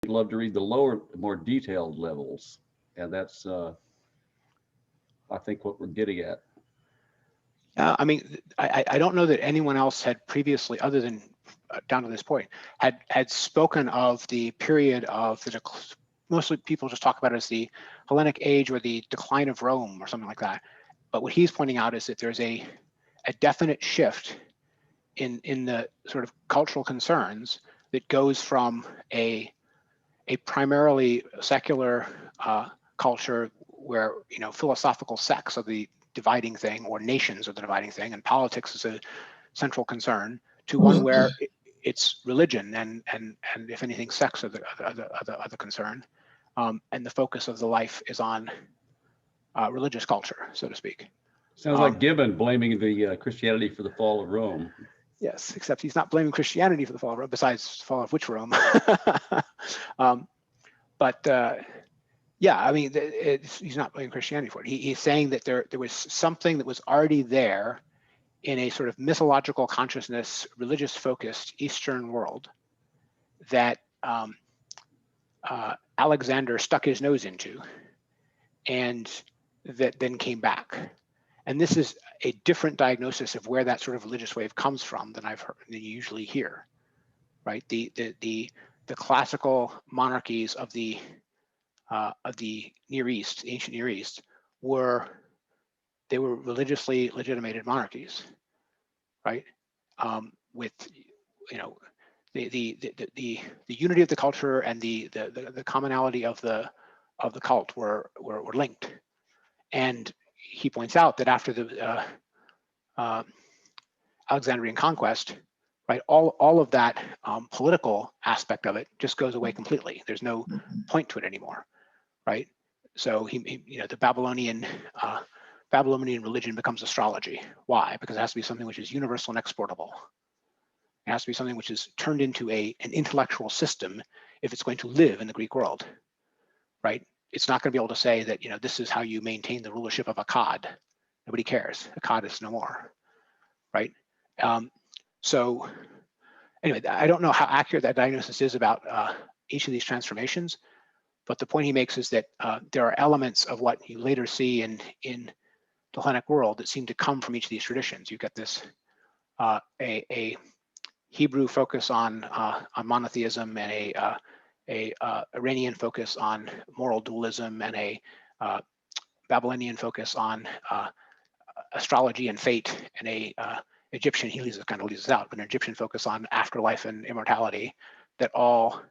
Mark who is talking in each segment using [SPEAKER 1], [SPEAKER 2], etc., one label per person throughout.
[SPEAKER 1] love to read the lower, more detailed levels, and that's I think what we're getting at.
[SPEAKER 2] I mean, I don't know that anyone else had previously, other than down to this point, had spoken of the period of the mostly people just talk about it as the Hellenic Age or the decline of Rome or something like that. But what he's pointing out is that there's a definite shift in the sort of cultural concerns that goes from a primarily secular culture where, you know, philosophical sects are the dividing thing, or nations are the dividing thing, and politics is a central concern, to one where it's religion and if anything, sex are the concern, and the focus of the life is on religious culture, so to speak.
[SPEAKER 1] Sounds like Gibbon blaming the Christianity for the fall of Rome.
[SPEAKER 2] Yes, except he's not blaming Christianity for the fall of Rome, besides the fall of which Rome. Yeah, I mean, he's not blaming Christianity for it. He's saying that there was something that was already there in a sort of mythological consciousness, religious-focused Eastern world that Alexander stuck his nose into, and that then came back. And this is a different diagnosis of where that sort of religious wave comes from than I've heard, than you usually hear, right? The classical monarchies of the Near East, the ancient Near East, were religiously legitimated monarchies, right? With, you know, the unity of the culture and the commonality of the cult were linked. And he points out that after the Alexandrian conquest, right, all of that political aspect of it just goes away completely. There's no point to it anymore, right? So he you know, the Babylonian religion becomes astrology. Why? Because it has to be something which is universal and exportable. It has to be something which is turned into an intellectual system if it's going to live in the Greek world, right? It's not going to be able to say that, you know, this is how you maintain the rulership of Akkad. Nobody cares. Akkad is no more, right? So anyway, I don't know how accurate that diagnosis is about each of these transformations, but the point he makes is that there are elements of what you later see in the Hellenic world that seem to come from each of these traditions. You've got this a Hebrew focus on monotheism, and a Iranian focus on moral dualism, and a Babylonian focus on astrology and fate, and a Egyptian, he kind of leaves this out, but an Egyptian focus on afterlife and immortality, that all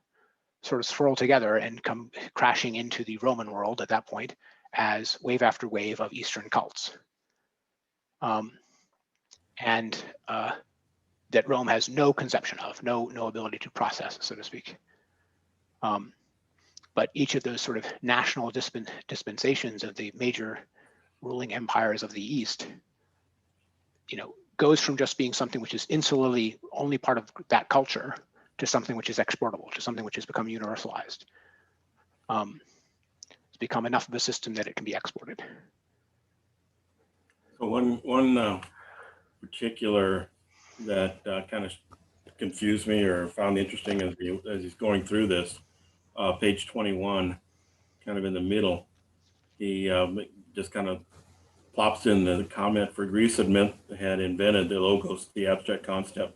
[SPEAKER 2] sort of swirl together and come crashing into the Roman world at that point as wave after wave of Eastern cults. And that Rome has no conception of, no ability to process, so to speak. But each of those sort of national dispensations of the major ruling empires of the East, you know, goes from just being something which is insularly only part of that culture to something which is exportable, to something which has become universalized. It's become enough of a system that it can be exported.
[SPEAKER 3] So one particular that kind of confused me or found interesting as he's going through this, page 21, kind of in the middle, he just kind of plops in the comment: for Greece had invented the logos, the abstract concept,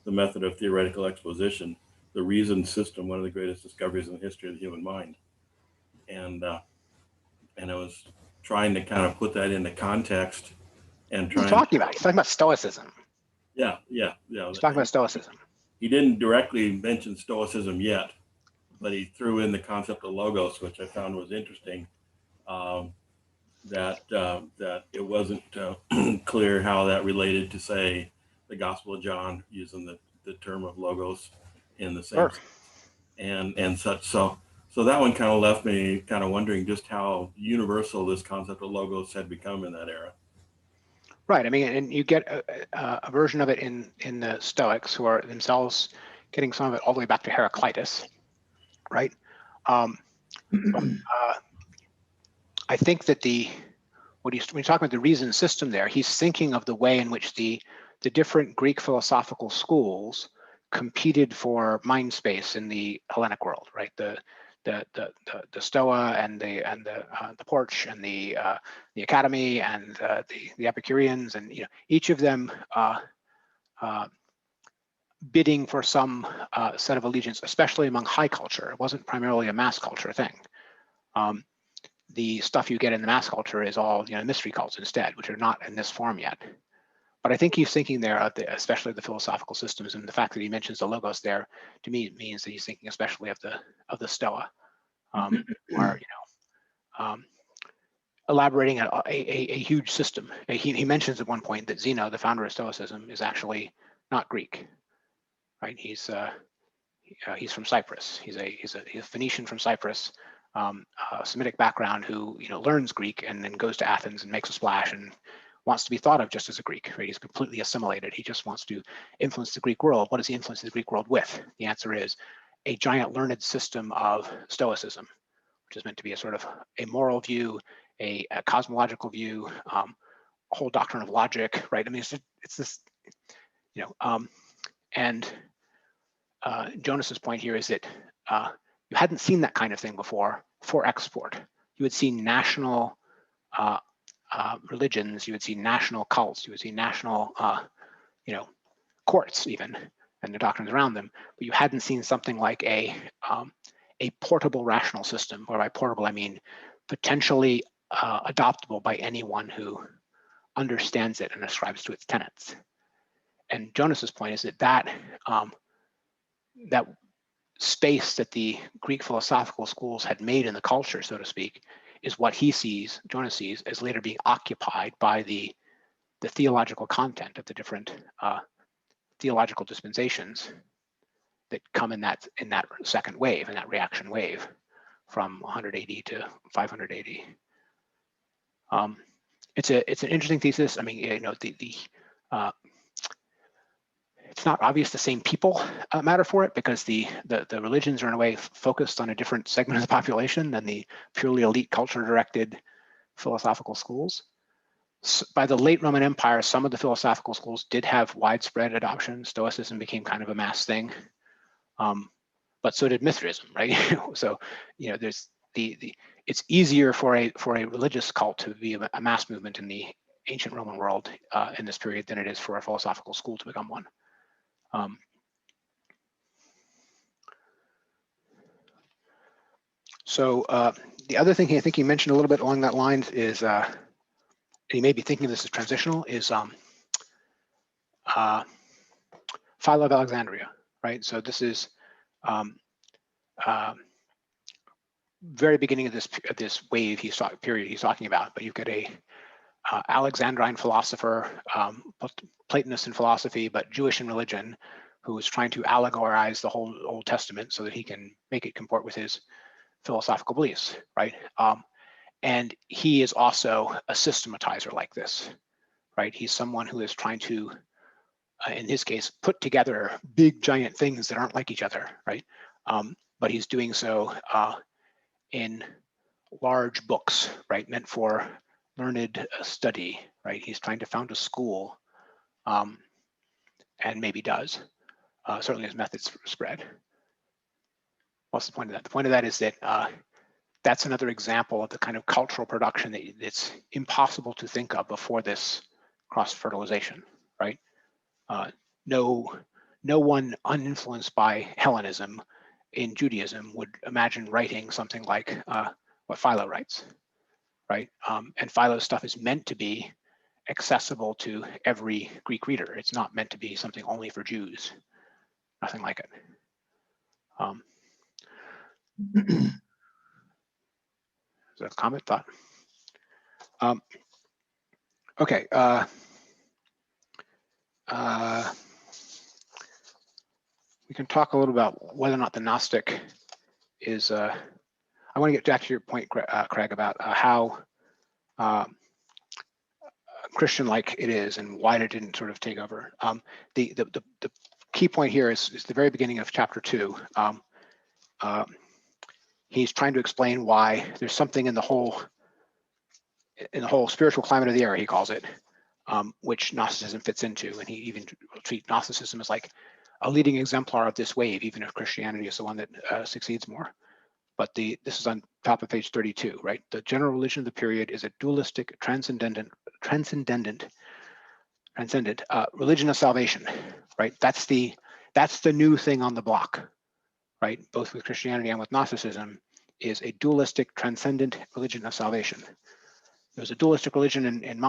[SPEAKER 3] the method of theoretical exposition, the reason system, one of the greatest discoveries in the history of the human mind. And I was trying to kind of put that into context and trying.
[SPEAKER 2] He's talking about Stoicism.
[SPEAKER 3] Yeah.
[SPEAKER 2] He's talking about Stoicism.
[SPEAKER 3] He didn't directly mention Stoicism yet, but he threw in the concept of logos, which I found was interesting. That it wasn't clear how that related to, say, the Gospel of John, using the term of logos in the same sense, and such. So that one kind of left me kind of wondering just how universal this concept of logos had become in that era.
[SPEAKER 2] Right. I mean, and you get a version of it in the Stoics, who are themselves getting some of it all the way back to Heraclitus, right? I think that when you talk about the reason system there, he's thinking of the way in which the different Greek philosophical schools competed for mind space in the Hellenic world, right? The Stoa and the Porch and the Academy and the Epicureans, and each of them bidding for some set of allegiance, especially among high culture. It wasn't primarily a mass culture thing. The stuff you get in the mass culture is all mystery cults instead, which are not in this form yet. But I think he's thinking there of especially the philosophical systems, and the fact that he mentions the logos there to me means that he's thinking especially of the Stoa, or elaborating a huge system. He mentions at one point that Zeno, the founder of Stoicism, is actually not Greek, right? He's from Cyprus. He's a Phoenician from Cyprus, Semitic background, who learns Greek and then goes to Athens and makes a splash and wants to be thought of just as a Greek, right? He's completely assimilated. He just wants to influence the Greek world. What does he influence the Greek world with? The answer is a giant learned system of Stoicism, which is meant to be a sort of a moral view, a cosmological view, a whole doctrine of logic, right? I mean, it's this, and Jonas's point here is that you hadn't seen that kind of thing before for export. You had seen national religions, you would see national cults, you would see national, courts even, and the doctrines around them, but you hadn't seen something like a portable rational system, or by portable I mean potentially adoptable by anyone who understands it and ascribes to its tenets. And Jonas's point is that space that the Greek philosophical schools had made in the culture, so to speak, is what Jonas sees, as later being occupied by the theological content of the different theological dispensations that come in that second wave, in that reaction wave from 100 AD to 500 AD. It's an interesting thesis. I mean, it's not obvious the same people matter for it, because the religions are in a way focused on a different segment of the population than the purely elite culture-directed philosophical schools. So by the late Roman Empire, some of the philosophical schools did have widespread adoption. Stoicism became kind of a mass thing, but so did Mithraism, right? So there's it's easier for a religious cult to be a mass movement in the ancient Roman world in this period than it is for a philosophical school to become one. So the other thing I think he mentioned a little bit along that line is, he may be thinking this is transitional, is Philo of Alexandria, right? So this is very beginning of this wave period he's talking about, but you've got a Alexandrine philosopher, Platonist in philosophy, but Jewish in religion, who is trying to allegorize the whole Old Testament so that he can make it comport with his philosophical beliefs, right? And he is also a systematizer like this, right? He's someone who is trying to, in his case, put together big giant things that aren't like each other, right? But he's doing so in large books, right? Meant for learned study, right? He's trying to found a school, and maybe does. Certainly his methods spread. What's the point of that? The point of that is that that's another example of the kind of cultural production that's impossible to think of before this cross-fertilization, right? No one uninfluenced by Hellenism in Judaism would imagine writing something like what Philo writes, right? And Philo's stuff is meant to be accessible to every Greek reader. It's not meant to be something only for Jews, nothing like it. Is that a comment, thought? Okay. We can talk a little about whether or not the Gnostic is, I want to get back to your point, Craig, about how Christian-like it is and why it didn't sort of take over. The key point here is the very beginning of chapter 2. He's trying to explain why there's something in the whole spiritual climate of the era, he calls it, which Gnosticism fits into, and he even treats Gnosticism as like a leading exemplar of this wave, even if Christianity is the one that succeeds more. But this is on top of page 32, right? The general religion of the period is a dualistic, transcendent religion of salvation, right? That's the new thing on the block, right? Both with Christianity and with Gnosticism, is a dualistic, transcendent religion of salvation. There was a dualistic religion in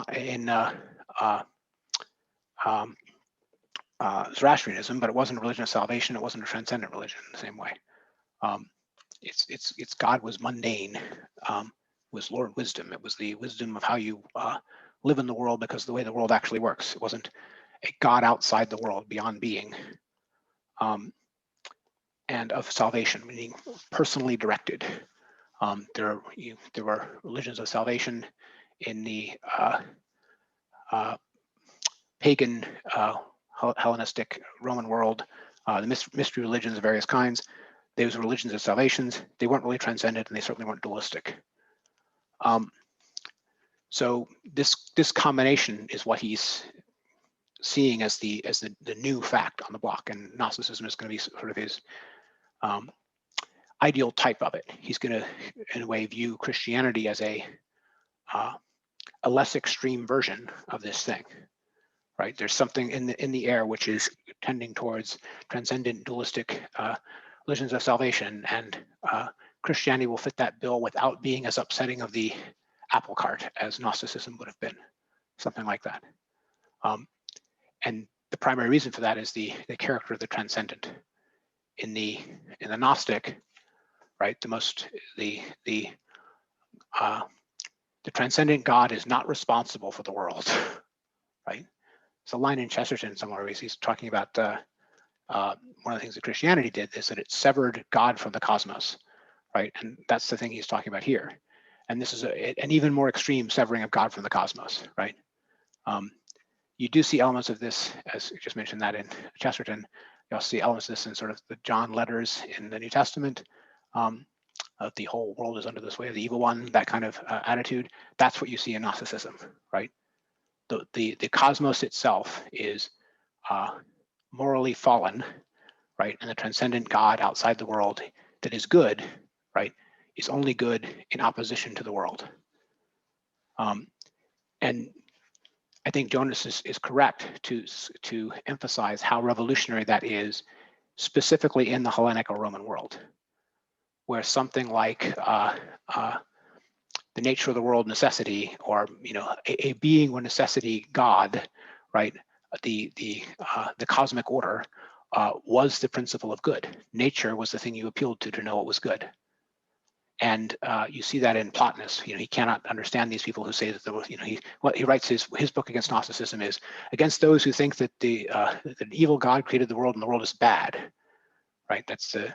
[SPEAKER 2] Zoroastrianism, but it wasn't a religion of salvation. It wasn't a transcendent religion in the same way. Its God was mundane, was Lord Wisdom. It was the wisdom of how you live in the world because of the way the world actually works. It wasn't a God outside the world, beyond being, and of salvation, meaning personally directed. There were religions of salvation in the pagan Hellenistic Roman world, the mystery religions of various kinds. Those were religions of salvations. They weren't really transcendent, and they certainly weren't dualistic. So this combination is what he's seeing as the new fact on the block, and Gnosticism is going to be sort of his ideal type of it. He's going to, in a way, view Christianity as a less extreme version of this thing, right? There's something in the air which is tending towards transcendent, dualistic religions of salvation, and Christianity will fit that bill without being as upsetting of the apple cart as Gnosticism would have been, something like that. And the primary reason for that is the character of the transcendent. In the Gnostic, right, the transcendent God is not responsible for the world, right? It's a line in Chesterton somewhere where he's talking about one of the things that Christianity did is that it severed God from the cosmos, right? And that's the thing he's talking about here. And this is an even more extreme severing of God from the cosmos, right? You do see elements of this, as you just mentioned that in Chesterton. You'll see elements of this in sort of the John letters in the New Testament. The whole world is under the sway of the evil one, that kind of attitude. That's what you see in Gnosticism, right? The cosmos itself is morally fallen, right? And the transcendent God outside the world that is good, right, is only good in opposition to the world. And I think Jonas is correct to emphasize how revolutionary that is, specifically in the Hellenic or Roman world, where something like the nature of the world necessity, or a being or necessity God, right? The cosmic order was the principle of good. Nature was the thing you appealed to know what was good. And you see that in Plotinus. He cannot understand these people who say that what he writes his book against Gnosticism is against those who think that the evil God created the world and the world is bad, right? That's the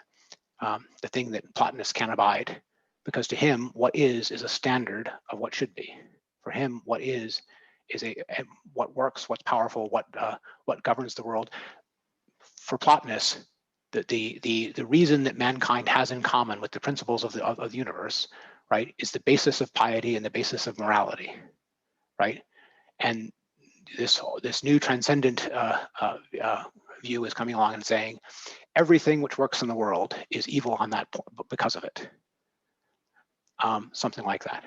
[SPEAKER 2] thing that Plotinus can't abide, because to him, what is a standard of what should be. For him, what is what works, what's powerful, what governs the world. For Plotinus, the reason that mankind has in common with the principles of the universe, right, is the basis of piety and the basis of morality, right? And this new transcendent view is coming along and saying everything which works in the world is evil on that because of it. Something like that.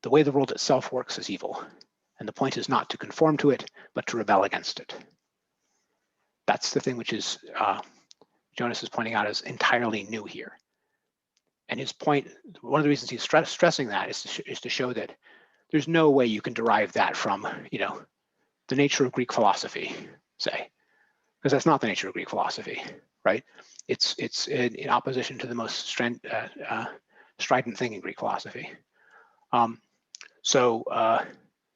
[SPEAKER 2] The way the world itself works is evil, and the point is not to conform to it, but to rebel against it. That's the thing which is Jonas is pointing out is entirely new here. And his point, one of the reasons he's stressing that is to show that there's no way you can derive that from, the nature of Greek philosophy, say, because that's not the nature of Greek philosophy, right? It's in opposition to the most strident thing in Greek philosophy.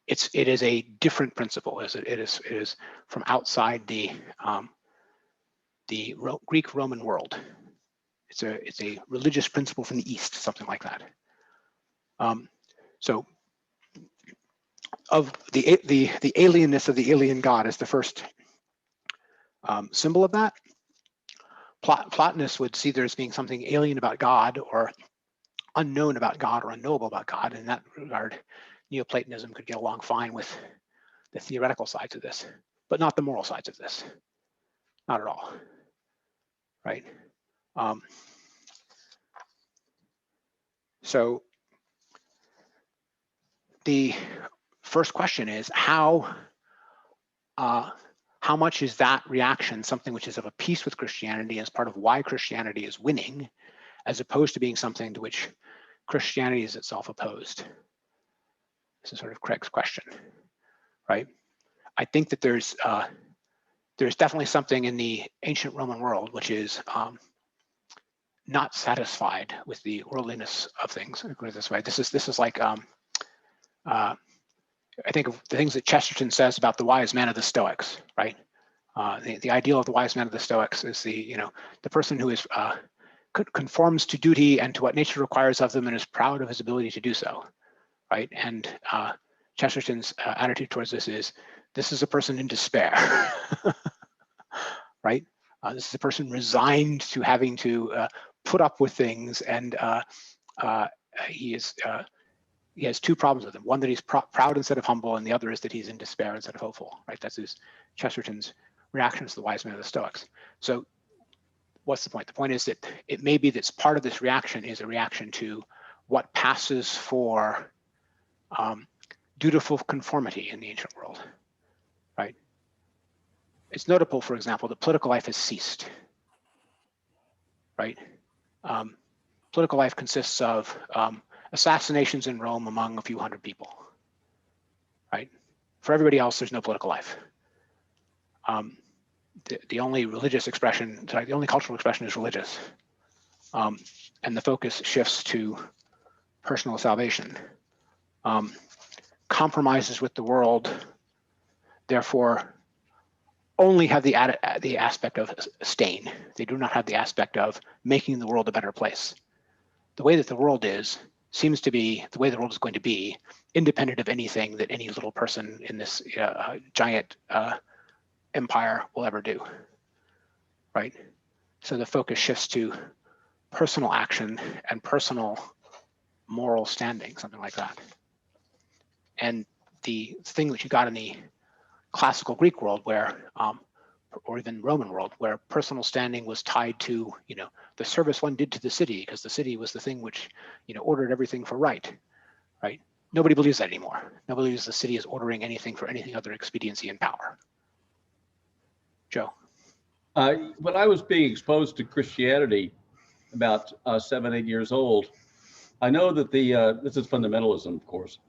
[SPEAKER 2] It is a different principle. It is from outside the Greek-Roman world. It's a religious principle from the East, something like that. So, of the alienness of the alien God is the first symbol of that. Plotinus would see there as being something alien about God, or unknown about God, or unknowable about God. In that regard, Neoplatonism could get along fine with the theoretical sides of this, but not the moral sides of this. Not at all. right? So the first question is how much is that reaction something which is of a piece with Christianity as part of why Christianity is winning, as opposed to being something to which Christianity is itself opposed? This is sort of Craig's question, right? I think that there's definitely something in the ancient Roman world which is not satisfied with the worldliness of things. I'll put it this way. This is like I think of the things that Chesterton says about the wise man of the Stoics, right? The ideal of the wise man of the Stoics is the person who is conforms to duty and to what nature requires of them and is proud of his ability to do so, right? And Chesterton's attitude towards this is a person in despair, right? This is a person resigned to having to put up with things, and he has two problems with him. One, that he's proud instead of humble, and the other is that he's in despair instead of hopeful, right? That's Chesterton's reaction to the wise man of the Stoics. So what's the point? The point is that it may be that part of this reaction is a reaction to what passes for dutiful conformity in the ancient world, right? It's notable, for example, that political life has ceased, right? Political life consists of assassinations in Rome among a few hundred people, right? For everybody else, there's no political life. The only religious expression, the only cultural expression is religious. And the focus shifts to personal salvation. Compromises with the world, therefore, only have the aspect of stain. They do not have the aspect of making the world a better place. The way that the world is seems to be the way the world is going to be, independent of anything that any little person in this giant empire will ever do, right? So the focus shifts to personal action and personal moral standing, something like that. And the thing that you got in the classical Greek world, where, or even Roman world, where personal standing was tied to, the service one did to the city, because the city was the thing which, ordered everything for right. Nobody believes that anymore. Nobody believes the city is ordering anything for anything other than expediency and power. Joe.
[SPEAKER 1] When I was being exposed to Christianity about 7, 8 years old, I know that this is fundamentalism, of course,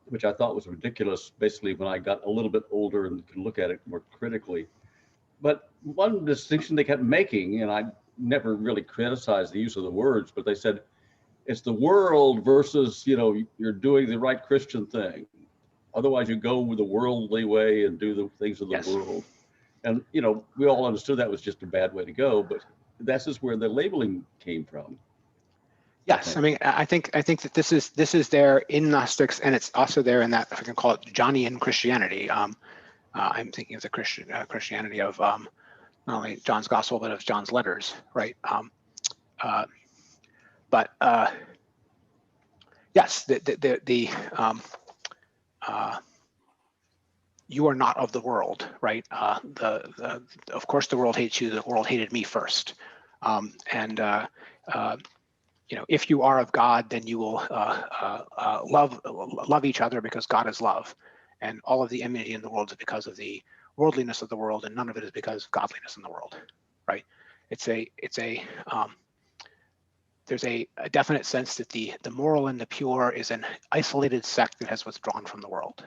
[SPEAKER 1] which I thought was ridiculous, basically, when I got a little bit older and could look at it more critically. But one distinction they kept making, and I never really criticized the use of the words, but they said, it's the world versus, you're doing the right Christian thing. Otherwise, you go with the worldly way and do the things of the world. And, we all understood that was just a bad way to go, but that's just where the labeling came from.
[SPEAKER 2] Yes, I mean, I think that this is there in Gnostics, and it's also there in that, if I can call it, Johnian Christianity. I'm thinking of the Christianity of not only John's Gospel but of John's letters, right? Yes, you are not of the world, right? Of course, the world hates you. The world hated me first, if you are of God, then you will love each other, because God is love, and all of the enmity in the world is because of the worldliness of the world, and none of it is because of godliness in the world, right? There's a definite sense that the moral and the pure is an isolated sect that has withdrawn from the world,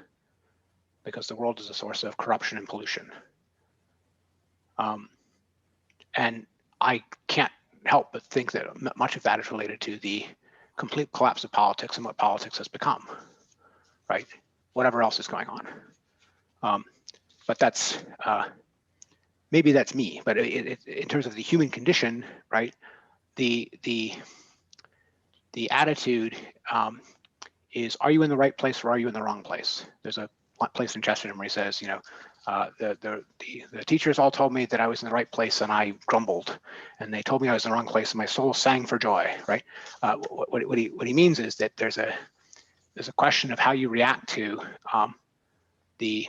[SPEAKER 2] because the world is a source of corruption and pollution. And I can't help but think that much of that is related to the complete collapse of politics and what politics has become, right? Whatever else is going on. But that's, maybe that's me, but in terms of the human condition, right? The attitude is, are you in the right place or are you in the wrong place? There's a place in Chesterton where he says, the teachers all told me that I was in the right place and I grumbled, and they told me I was in the wrong place and my soul sang for joy, right? What he means is that there's a question of how you react to the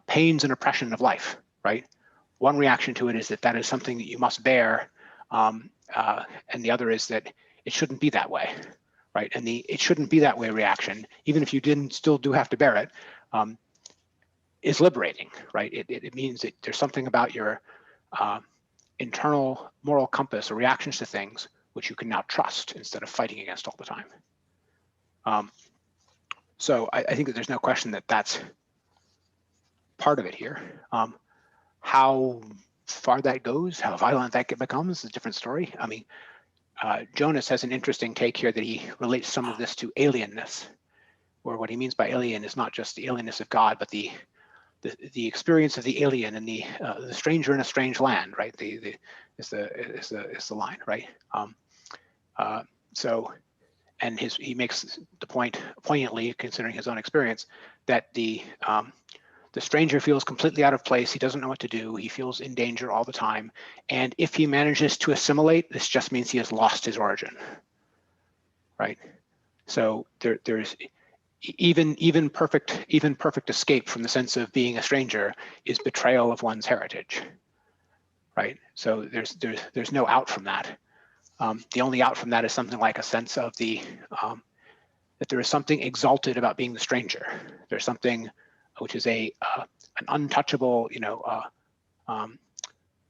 [SPEAKER 2] pains and oppression of life, right? one reaction to it is that is something that you must bear, and the other is that it shouldn't be that way, right? And the it shouldn't be that way reaction, even if you still do have to bear it, is liberating, right? It means that there's something about your internal moral compass or reactions to things which you can now trust instead of fighting against all the time. So I think that there's no question that that's part of it here. How far that goes, how violent that becomes is a different story. I mean, Jonas has an interesting take here that he relates some of this to alienness, where what he means by alien is not just the alienness of God, but the experience of the alien and the stranger in a strange land, right? Is the line, right? So, and he makes the point poignantly, considering his own experience, that the stranger feels completely out of place. He doesn't know what to do. He feels in danger all the time. And if he manages to assimilate, this just means he has lost his origin, right? So there's even perfect escape from the sense of being a stranger is betrayal of one's heritage, right? So there's no out from that. The only out from that is something like a sense of that there is something exalted about being the stranger. There's something which is an untouchable,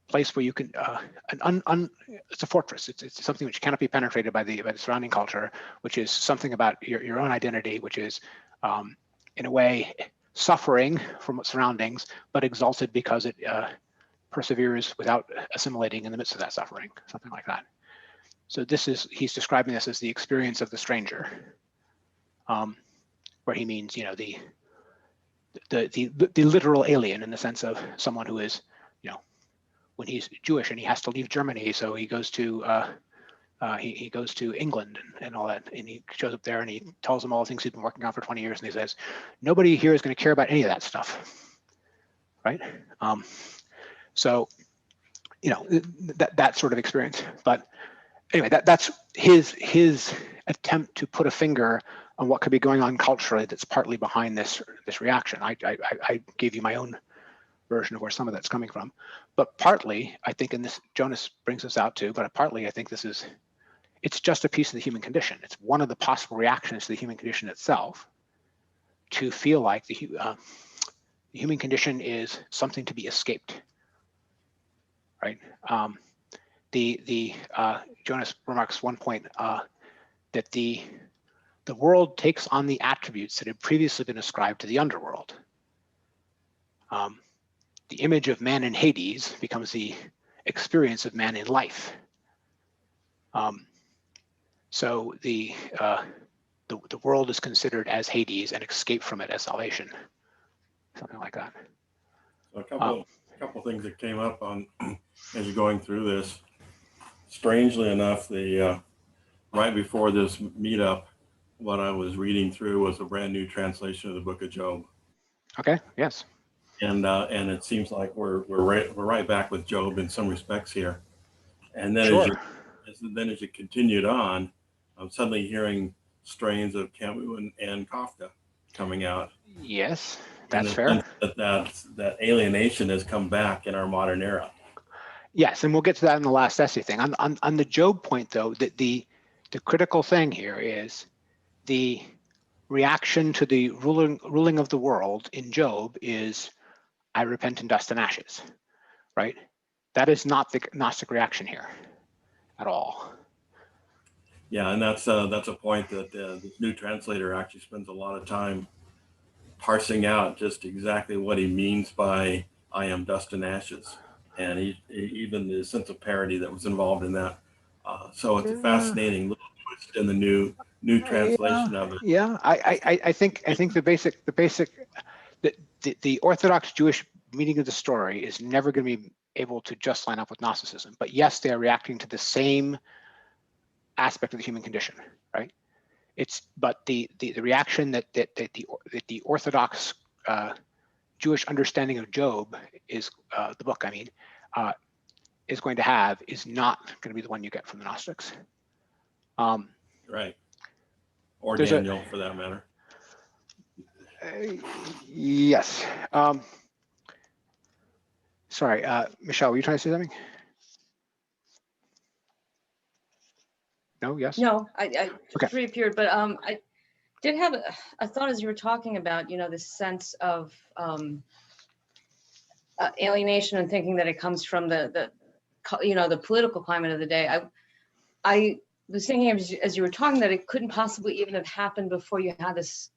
[SPEAKER 2] place where you can it's a fortress. It's something which cannot be penetrated by the surrounding culture, which is something about your own identity, which is in a way suffering from its surroundings, but exalted because it perseveres without assimilating in the midst of that suffering, something like that. So he's describing this as the experience of the stranger, where he means, the literal alien in the sense of someone who is, when he's Jewish and he has to leave Germany, so he goes to he goes to England and all that, and he shows up there and he tells them all the things he's been working on for 20 years, and he says, nobody here is going to care about any of that stuff, right? So, that sort of experience. But anyway, that's his attempt to put a finger on what could be going on culturally that's partly behind this reaction. I gave you my own version of where some of that's coming from, but partly I think, and this Jonas brings us out to, but partly I think it's just a piece of the human condition. It's one of the possible reactions to the human condition itself, to feel like the human condition is something to be escaped, right? Jonas remarks one point that the world takes on the attributes that had previously been ascribed to the underworld. The image of man in Hades becomes the experience of man in life. So the world is considered as Hades and escape from it as salvation, something like that.
[SPEAKER 3] So a couple things that came up on as you're going through this. Strangely enough, the right before this meetup, what I was reading through was a brand new translation of the Book of Job.
[SPEAKER 2] Okay. Yes.
[SPEAKER 3] And it seems like we're right back with Job in some respects here. And then
[SPEAKER 2] sure.
[SPEAKER 3] as you continued on, I'm suddenly hearing strains of Camus and Kafka coming out.
[SPEAKER 2] Yes, that's fair.
[SPEAKER 3] That alienation has come back in our modern era.
[SPEAKER 2] Yes, and we'll get to that in the last essay thing. On the Job point, though, the critical thing here is the reaction to the ruling of the world in Job is, I repent in dust and ashes, right? That is not the Gnostic reaction here at all.
[SPEAKER 3] Yeah, and that's a point that this new translator actually spends a lot of time parsing out just exactly what he means by I am dust and ashes, and he even the sense of parody that was involved in that. So it's a fascinating little twist in the new translation of it.
[SPEAKER 2] Yeah, I think the Orthodox Jewish meaning of the story is never going to be able to just line up with Gnosticism. But yes, they are reacting to the same aspect of the human condition, right? But the reaction that the Orthodox Jewish understanding of Job is the book, is going to have is not going to be the one you get from the Gnostics.
[SPEAKER 3] Right. Or Daniel, for that matter.
[SPEAKER 2] Yes. Sorry, Michelle, were you trying to say something? No, yes?
[SPEAKER 4] No, I
[SPEAKER 2] Okay.
[SPEAKER 4] reappeared, but I did have a thought as you were talking about, this sense of alienation and thinking that it comes from the political climate of the day. I was thinking as you were talking that it couldn't possibly even have happened before you had this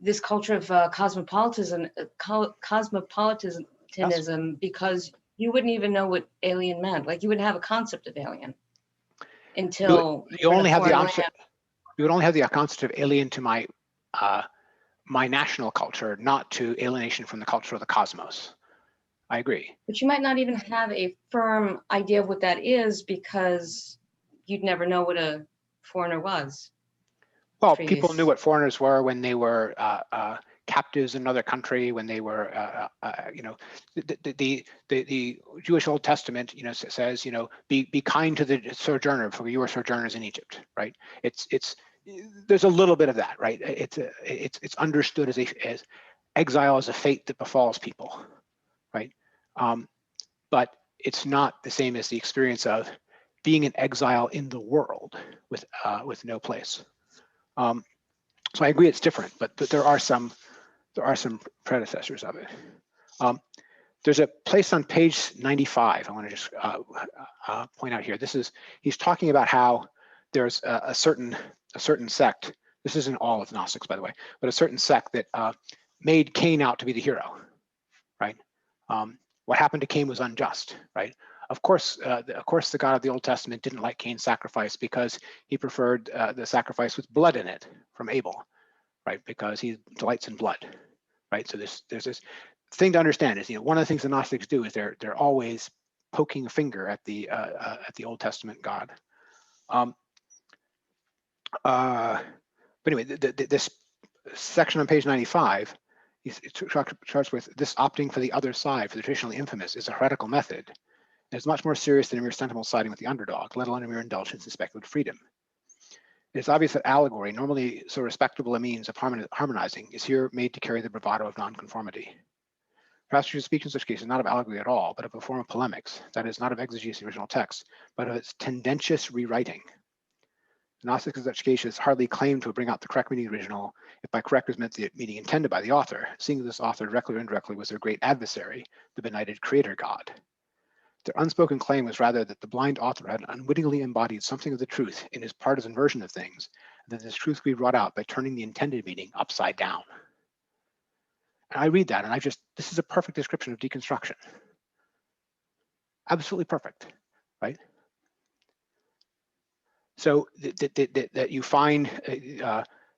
[SPEAKER 4] this culture of cosmopolitanism, because you wouldn't even know what alien meant. Like you wouldn't have a concept of alien until
[SPEAKER 2] you only have the option. You would only have the concept of alien to my my national culture, not to alienation from the culture of the cosmos. I agree.
[SPEAKER 4] But you might not even have a firm idea of what that is because you'd never know what a foreigner was.
[SPEAKER 2] Well, people knew what foreigners were when they were captives in another country, when they were, the Jewish Old Testament, says, be kind to the sojourner, for you are sojourners in Egypt, right? There's a little bit of that, right? It's understood as exile as a fate that befalls people, right? But it's not the same as the experience of being an exile in the world with no place. So I agree it's different, but there are some predecessors of it. There's a place on page 95 I want to just point out here. He's talking about how there's a certain sect. This isn't all of Gnostics, by the way, but a certain sect that made Cain out to be the hero, right? What happened to Cain was unjust, right? Of course, the God of the Old Testament didn't like Cain's sacrifice because he preferred the sacrifice with blood in it from Abel, right? Because he delights in blood, right? So there's this thing to understand is, one of the things the Gnostics do is they're always poking a finger at the Old Testament God. But anyway, this section on page 95, it starts with this opting for the other side, for the traditionally infamous, is a heretical method. It's much more serious than a mere sentimental siding with the underdog, let alone a mere indulgence in speculative freedom. It's obvious that allegory, normally so respectable a means of harmonizing, is here made to carry the bravado of nonconformity. Perhaps we should speak in such cases not of allegory at all, but of a form of polemics, that is, not of exegesis of the original text, but of its tendentious rewriting. Gnostics in such cases hardly claim to bring out the correct meaning of the original, if by correct was meant the meaning intended by the author, seeing that this author directly or indirectly was their great adversary, the benighted creator God. Their unspoken claim was rather that the blind author had unwittingly embodied something of the truth in his partisan version of things, and that this truth could be brought out by turning the intended meaning upside down. And I read that and this is a perfect description of deconstruction. Absolutely perfect, right? So that you find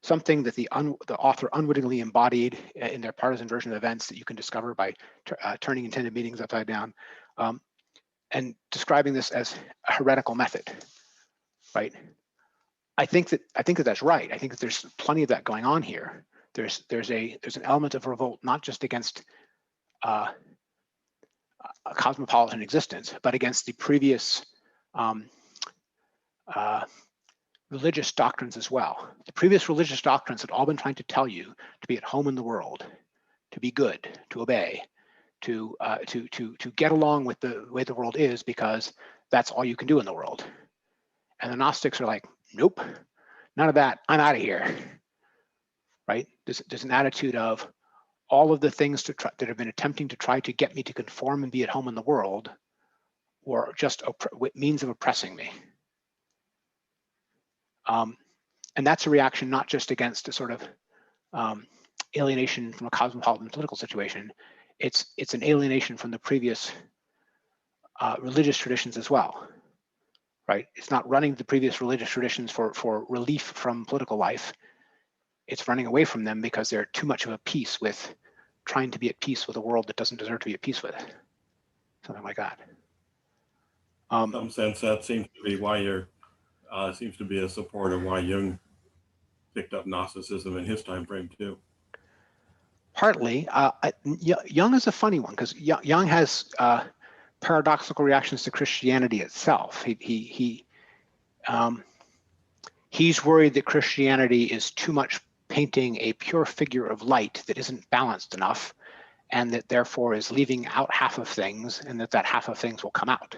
[SPEAKER 2] something that the author unwittingly embodied in their partisan version of events that you can discover by turning intended meanings upside down, and describing this as a heretical method, right? I think that that's right. I think that there's plenty of that going on here. There's an element of revolt not just against a cosmopolitan existence, but against the previous religious doctrines as well. The previous religious doctrines had all been trying to tell you to be at home in the world, to be good, to obey, to get along with the way the world is, because that's all you can do in the world. And the Gnostics are like, nope, none of that. I'm out of here, right? There's an attitude of all of the things that have been attempting to try to get me to conform and be at home in the world were just means of oppressing me. And that's a reaction not just against a sort of alienation from a cosmopolitan political situation. It's an alienation from the previous religious traditions as well, right? It's not running the previous religious traditions for relief from political life. It's running away from them because they're too much of a peace with trying to be at peace with a world that doesn't deserve to be at peace with, something like that.
[SPEAKER 3] In some sense, that seems to be why you're seems to be a support of why Jung picked up Gnosticism in his time frame too.
[SPEAKER 2] Partly, Jung is a funny one because Jung has paradoxical reactions to Christianity itself. He's worried that Christianity is too much painting a pure figure of light that isn't balanced enough, and that therefore is leaving out half of things, and that half of things will come out.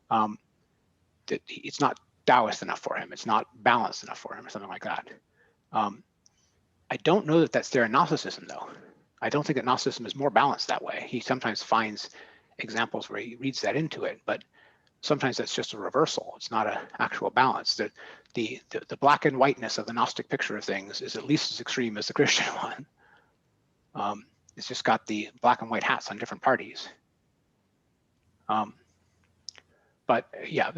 [SPEAKER 2] That it's not Taoist enough for him. It's not balanced enough for him, or something like that. I don't know that that's there in Gnosticism, though. I don't think that Gnosticism is more balanced that way. He sometimes finds examples where he reads that into it, but sometimes that's just a reversal. It's not an actual balance. The black and whiteness of the Gnostic picture of things is at least as extreme as the Christian one. It's just got the black and white hats on different parties. But yeah,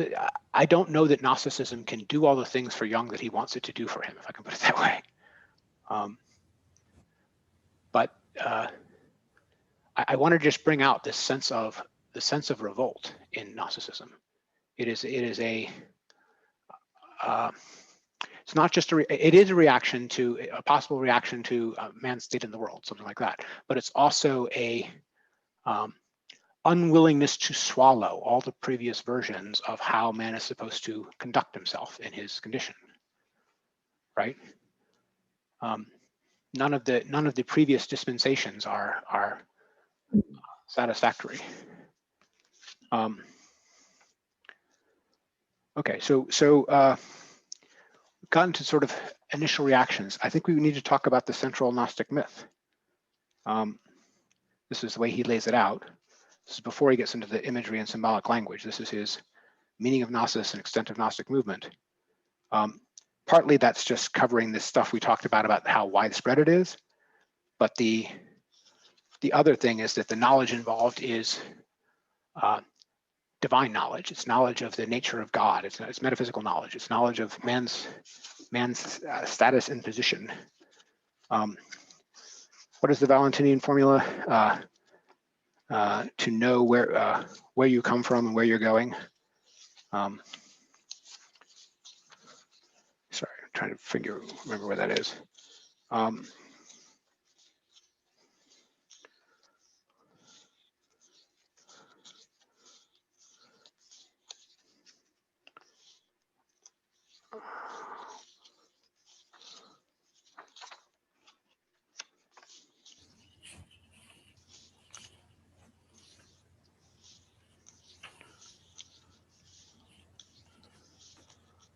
[SPEAKER 2] I don't know that Gnosticism can do all the things for Jung that he wants it to do for him, if I can put it that way. I want to just bring out this sense of revolt in Gnosticism. It is a it's not just it is a reaction to a possible reaction to man's state in the world, something like that. But it's also a unwillingness to swallow all the previous versions of how man is supposed to conduct himself in his condition, right? None of the previous dispensations are satisfactory. Okay, so we've gotten to sort of initial reactions. I think we need to talk about the central Gnostic myth. This is the way he lays it out. This is before he gets into the imagery and symbolic language. This is his meaning of Gnosis and extent of Gnostic movement. Partly that's just covering this stuff we talked about how widespread it is. But the other thing is that the knowledge involved is divine knowledge. It's knowledge of the nature of God. It's metaphysical knowledge. It's knowledge of man's status and position. What is the Valentinian formula? To know where you come from and where you're going. Sorry, I'm trying to remember where that is.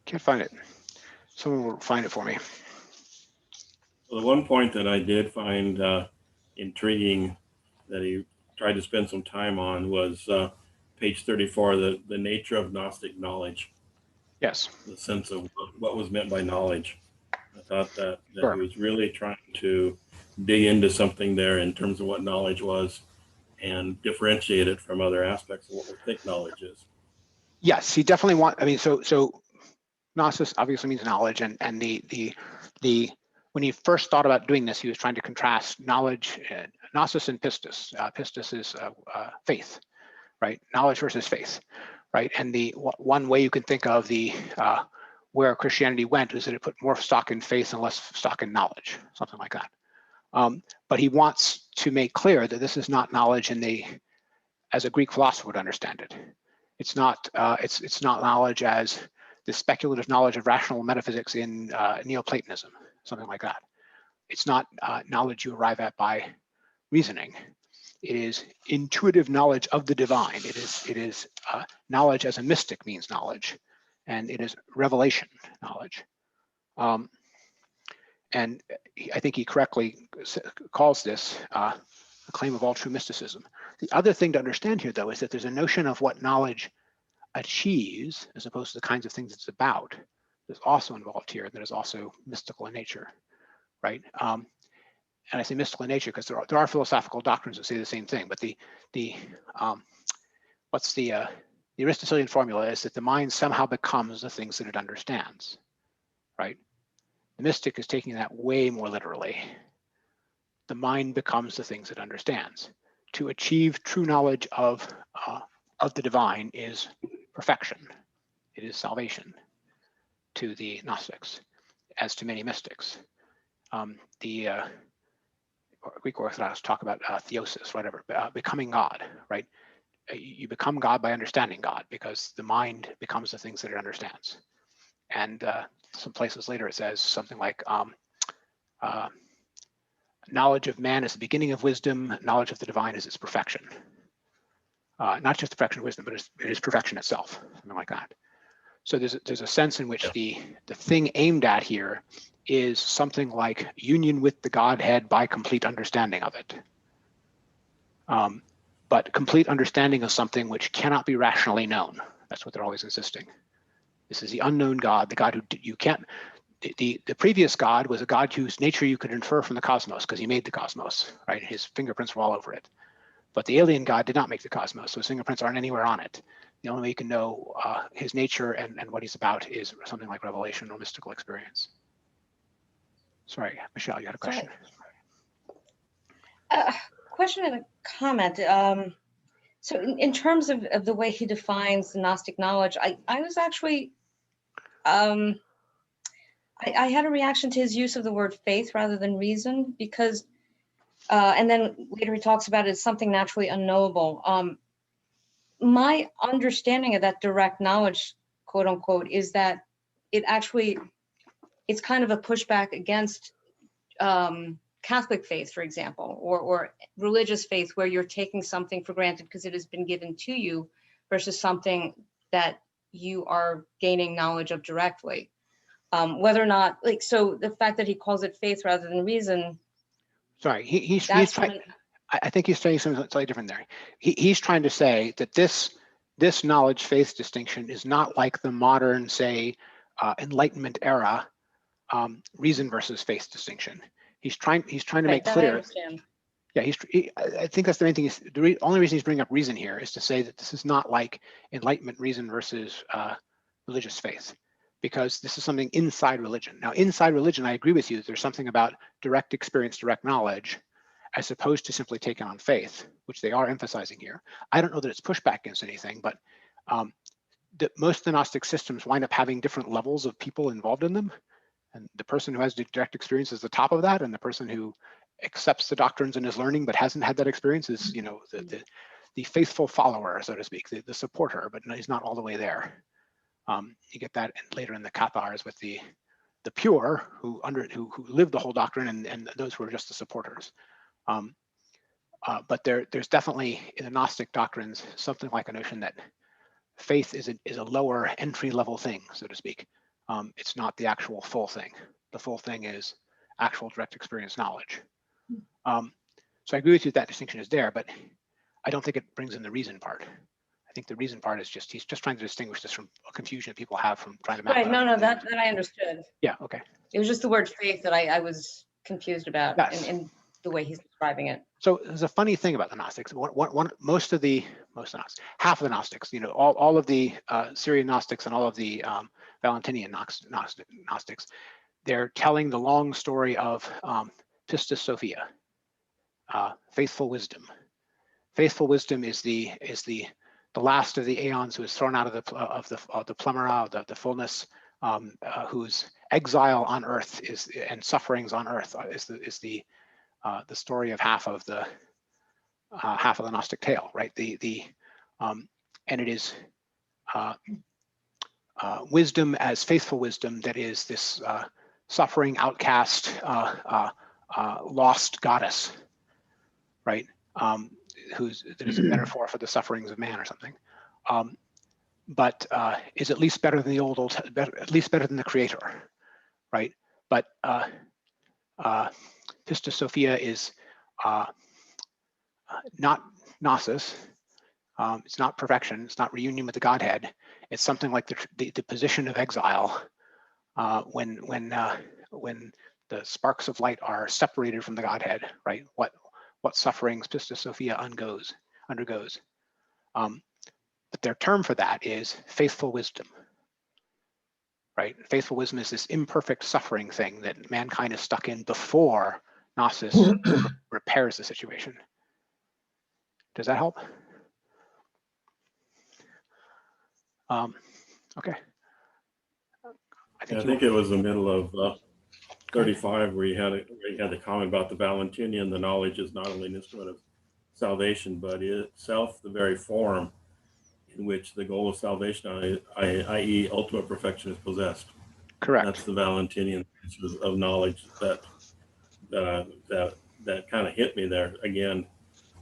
[SPEAKER 2] Can't find it. Someone will find it for me.
[SPEAKER 3] Well, the one point that I did find intriguing that he tried to spend some time on was page 34, the nature of Gnostic knowledge.
[SPEAKER 2] Yes.
[SPEAKER 3] The sense of what was meant by knowledge. I thought that
[SPEAKER 2] Sure.
[SPEAKER 3] he was really trying to dig into something there in terms of what knowledge was and differentiate it from other aspects of what we think knowledge is.
[SPEAKER 2] Yes, he definitely so Gnosis obviously means knowledge, and when he first thought about doing this, he was trying to contrast knowledge, Gnosis and pistis. Pistis is faith, right? Knowledge versus faith, right? And the one way you can think of where Christianity went is that it put more stock in faith and less stock in knowledge, something like that. But he wants to make clear that this is not knowledge as a Greek philosopher would understand it. It's not knowledge as the speculative knowledge of rational metaphysics in Neoplatonism, something like that. It's not knowledge you arrive at by reasoning. It is intuitive knowledge of the divine. It is knowledge as a mystic means knowledge, and it is revelation knowledge. And I think he correctly calls this a claim of all true mysticism. The other thing to understand here, though, is that there's a notion of what knowledge achieves as opposed to the kinds of things it's about that's also involved here, that is also mystical in nature, right? And I say mystical in nature because there are philosophical doctrines that say the same thing, but the Aristotelian formula is that the mind somehow becomes the things that it understands, right? The mystic is taking that way more literally. The mind becomes the things it understands. To achieve true knowledge of the divine is perfection. It is salvation to the Gnostics, as to many mystics. The Greek Orthodox talk about theosis, whatever, becoming God, right? You become God by understanding God because the mind becomes the things that it understands. And some places later it says something like knowledge of man is the beginning of wisdom, knowledge of the divine is its perfection. Not just the perfection of wisdom, but it is perfection itself, something like that. So there's a sense in which the thing aimed at here is something like union with the Godhead by complete understanding of it. But complete understanding of something which cannot be rationally known. That's what they're always insisting. This is the unknown God, the God who you can't, the previous God was a God whose nature you could infer from the cosmos because he made the cosmos, right? His fingerprints were all over it. But the alien God did not make the cosmos, so his fingerprints aren't anywhere on it. The only way you can know his nature and what he's about is something like revelation or mystical experience. Sorry, Michelle, you had a question.
[SPEAKER 4] Question and a comment. So in terms of the way he defines the Gnostic knowledge, I was actually, I had a reaction to his use of the word faith rather than reason, because, and then later he talks about it as something naturally unknowable. My understanding of that direct knowledge, quote unquote, is that it actually, it's kind of a pushback against Catholic faith, for example, or religious faith, where you're taking something for granted because it has been given to you, versus something that you are gaining knowledge of directly. Whether or not, like, so the fact that he calls it faith rather than reason.
[SPEAKER 2] Sorry, he's trying. I think he's saying something slightly different there. He's trying to say that this knowledge faith distinction is not like the modern, say, Enlightenment era reason versus faith distinction. He's trying to make clear. Yeah, I think that's the main thing. The only reason he's bringing up reason here is to say that this is not like Enlightenment reason versus religious faith, because this is something inside religion. Now, inside religion, I agree with you that there's something about direct experience, direct knowledge, as opposed to simply taking on faith, which they are emphasizing here. I don't know that it's pushback against anything, but most of the Gnostic systems wind up having different levels of people involved in them. And the person who has direct experience is the top of that, and the person who accepts the doctrines and is learning but hasn't had that experience is, the faithful follower, so to speak, the supporter, but he's not all the way there. You get that later in the Cathars with the pure who live the whole doctrine, and those who are just the supporters. But there's definitely in the Gnostic doctrines something like a notion that faith is a lower entry level thing, so to speak. It's not the actual full thing. The full thing is actual direct experience knowledge. So I agree with you that distinction is there, but I don't think it brings in the reason part. I think the reason part is he's just trying to distinguish this from a confusion that people have from trying to map.
[SPEAKER 4] Right, no, that I understood.
[SPEAKER 2] Yeah, okay.
[SPEAKER 4] It was just the word faith that I was confused about.
[SPEAKER 2] Yes.
[SPEAKER 4] in the way he's describing it.
[SPEAKER 2] So there's a funny thing about the Gnostics. Half of the Gnostics, all of the Syrian Gnostics and all of the Valentinian Gnostics, they're telling the long story of Pistis Sophia, faithful wisdom. Faithful wisdom is the last of the aeons who is thrown out of the plemera, the fullness, whose exile on earth and sufferings on earth is the story of half of the Gnostic tale, right? And it is wisdom as faithful wisdom that is this suffering, outcast, lost goddess, right? That is a metaphor for the sufferings of man or something, but is at least better than at least better than the Creator, right? But Pistis Sophia is not gnosis. It's not perfection. It's not reunion with the Godhead. It's something like the position of exile when the sparks of light are separated from the Godhead, right? What sufferings Pistis Sophia undergoes. But their term for that is faithful wisdom, right? Faithful wisdom is this imperfect suffering thing that mankind is stuck in before Gnosis repairs the situation. Does that help? Okay.
[SPEAKER 3] I think it was the middle of 35 where you had the comment about the Valentinian. The knowledge is not only an instrument of salvation, but itself the very form in which the goal of salvation, i.e., ultimate perfection, is possessed.
[SPEAKER 2] Correct.
[SPEAKER 3] That's the Valentinian of knowledge that that kind of hit me there again,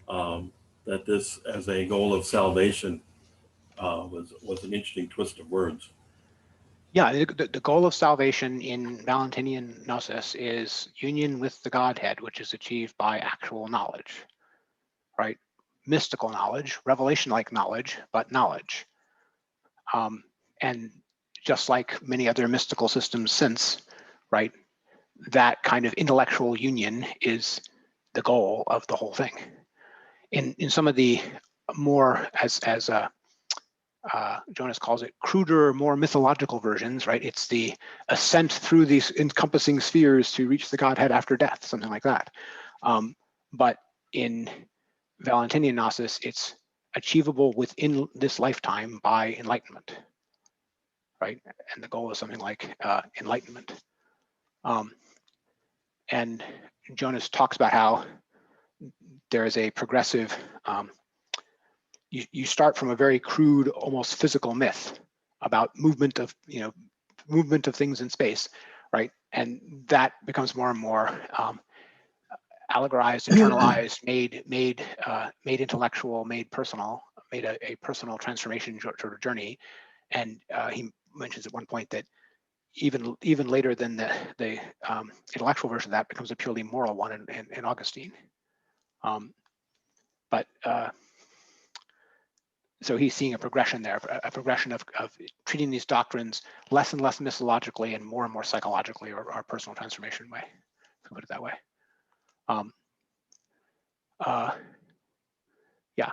[SPEAKER 3] that this as a goal of salvation was an interesting twist of words.
[SPEAKER 2] Yeah, the goal of salvation in Valentinian Gnosis is union with the Godhead, which is achieved by actual knowledge, right? Mystical knowledge, revelation-like knowledge, but knowledge. And just like many other mystical systems since, right, that kind of intellectual union is the goal of the whole thing. In some of the more, as Jonas calls it, cruder, more mythological versions, right? It's the ascent through these encompassing spheres to reach the Godhead after death, something like that. But in Valentinian Gnosis, it's achievable within this lifetime by enlightenment, right? And the goal is something like enlightenment. And Jonas talks about how there is a progressive, you start from a very crude, almost physical myth about movement of things in space, right? And that becomes more and more allegorized, internalized, made intellectual, made personal, made a personal transformation sort of journey. And he mentions at one point that even later than the intellectual version of that becomes a purely moral one in Augustine. So he's seeing a progression there, a progression of treating these doctrines less and less mythologically and more psychologically, or personal transformation way, if we put it that way. Yeah.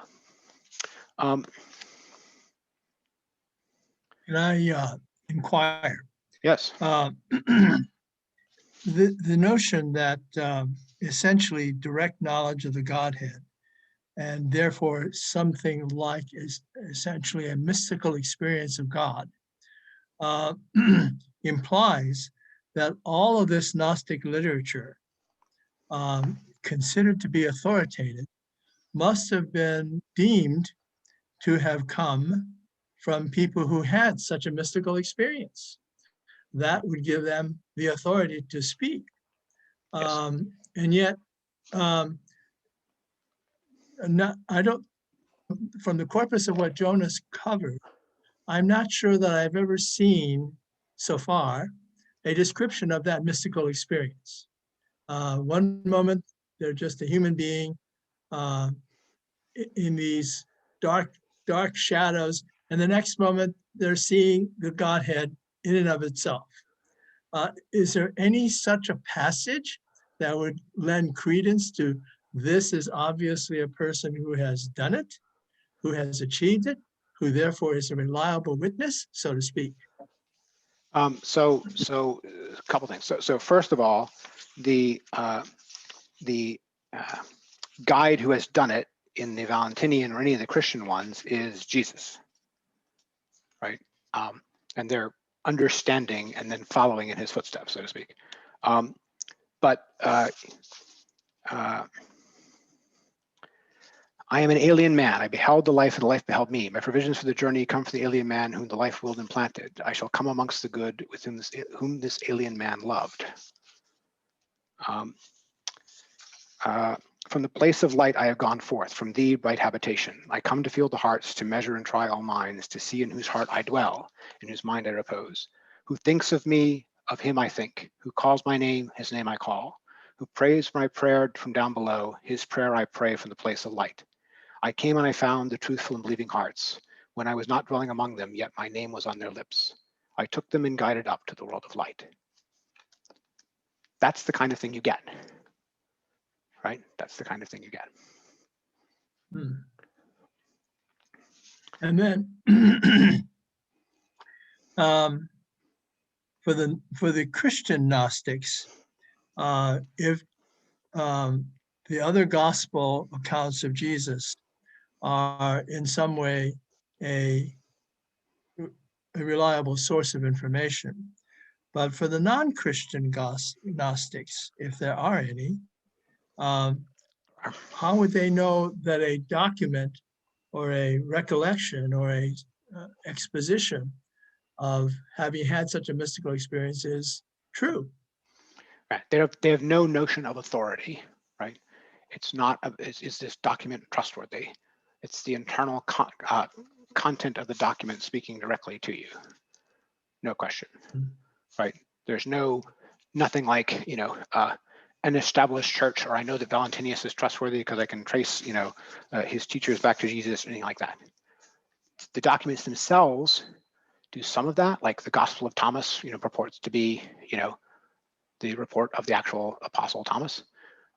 [SPEAKER 5] Can I inquire?
[SPEAKER 2] Yes.
[SPEAKER 5] The notion that essentially direct knowledge of the Godhead, and therefore something like is essentially a mystical experience of God, implies that all of this Gnostic literature, considered to be authoritative, must have been deemed to have come from people who had such a mystical experience. That would give them the authority to speak.
[SPEAKER 2] Yes.
[SPEAKER 5] And yet, I don't, from the corpus of what Jonas covered, I'm not sure that I've ever seen so far a description of that mystical experience. One moment, they're just a human being in these dark shadows, and the next moment, they're seeing the Godhead in and of itself. Is there any such a passage that would lend credence to this is obviously a person who has done it, who has achieved it, who therefore is a reliable witness, so to speak?
[SPEAKER 2] So a couple things. So first of all, the guide who has done it in the Valentinian or any of the Christian ones is Jesus, right? And they're understanding and then following in his footsteps, so to speak. I am an alien man. I beheld the life and the life beheld me. My provisions for the journey come from the alien man whom the life willed implanted. I shall come amongst the good with whom this alien man loved. From the place of light I have gone forth, from thee bright habitation. I come to feel the hearts, to measure and try all minds, to see in whose heart I dwell, in whose mind I repose. Who thinks of me, of him I think. Who calls my name, his name I call. Who prays my prayer from down below, his prayer I pray from the place of light. I came and I found the truthful and believing hearts. When I was not dwelling among them, yet my name was on their lips. I took them and guided up to the world of light. That's the kind of thing you get, right? That's the kind of thing you get.
[SPEAKER 5] And then for the Christian Gnostics, if the other gospel accounts of Jesus are in some way a reliable source of information, but for the non-Christian Gnostics, if there are any, how would they know that a document or a recollection or a exposition of having had such a mystical experience is true?
[SPEAKER 2] Right. They have no notion of authority, right? It's not, is this document trustworthy? It's the internal content of the document speaking directly to you. No question, right? There's nothing like, an established church, or I know that Valentinius is trustworthy because I can trace, his teachers back to Jesus, anything like that. The documents themselves do some of that, like the Gospel of Thomas, purports to be, the report of the actual Apostle Thomas.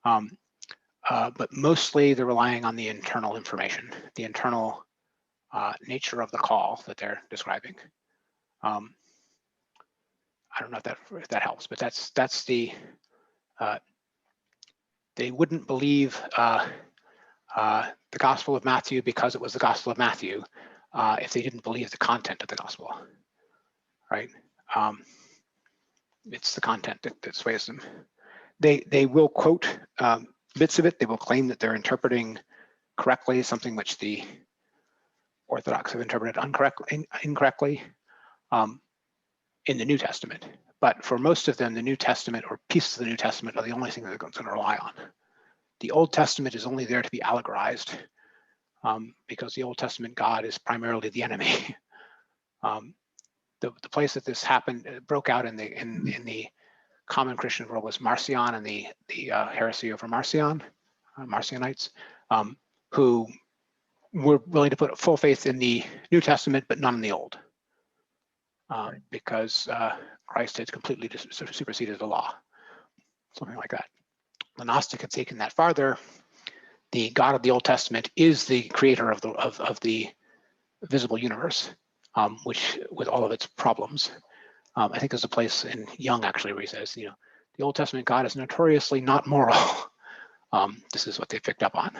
[SPEAKER 2] But mostly they're relying on the internal information, the internal nature of the call that they're describing. I don't know if that helps, but that's the, they wouldn't believe the Gospel of Matthew because it was the Gospel of Matthew if they didn't believe the content of the Gospel, right? It's the content that sways them. They will quote bits of it. They will claim that they're interpreting correctly something which the Orthodox have interpreted incorrectly in the New Testament. But for most of them, the New Testament or pieces of the New Testament are the only thing that they're going to rely on. The Old Testament is only there to be allegorized because the Old Testament God is primarily the enemy. The place that this happened, broke out in the common Christian world was Marcion and the heresy over Marcion, Marcionites, who were willing to put full faith in the New Testament, but none in the Old, because Christ had completely superseded the law, something like that. The Gnostic had taken that farther. The God of the Old Testament is the creator of the visible universe, which with all of its problems. I think there's a place in Young actually where he says, the Old Testament God is notoriously not moral. This is what they picked up on,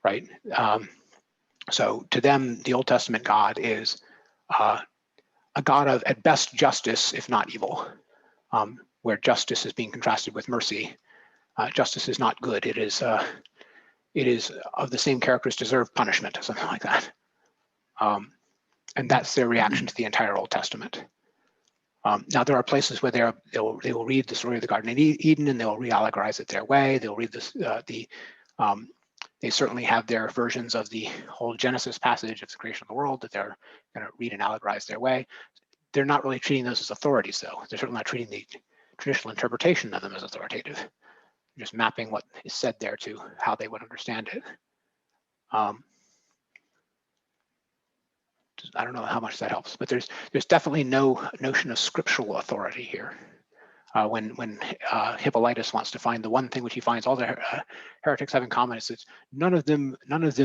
[SPEAKER 2] right? So to them, the Old Testament God is a God of, at best, justice, if not evil, where justice is being contrasted with mercy. Justice is not good. It is of the same character as deserved punishment, or something like that. And that's their reaction to the entire Old Testament. Now, there are places where they will read the story of the Garden of Eden and they'll re-allegorize it their way. They'll read this, they certainly have their versions of the whole Genesis passage of the creation of the world that they're going to read and allegorize their way. They're not really treating those as authorities, though. They're certainly not treating the traditional interpretation of them as authoritative. They're just mapping what is said there to how they would understand it. I don't know how much that helps, but there's definitely no notion of scriptural authority here. When Hippolytus wants to find the one thing which he finds all the heretics have in common is that none of them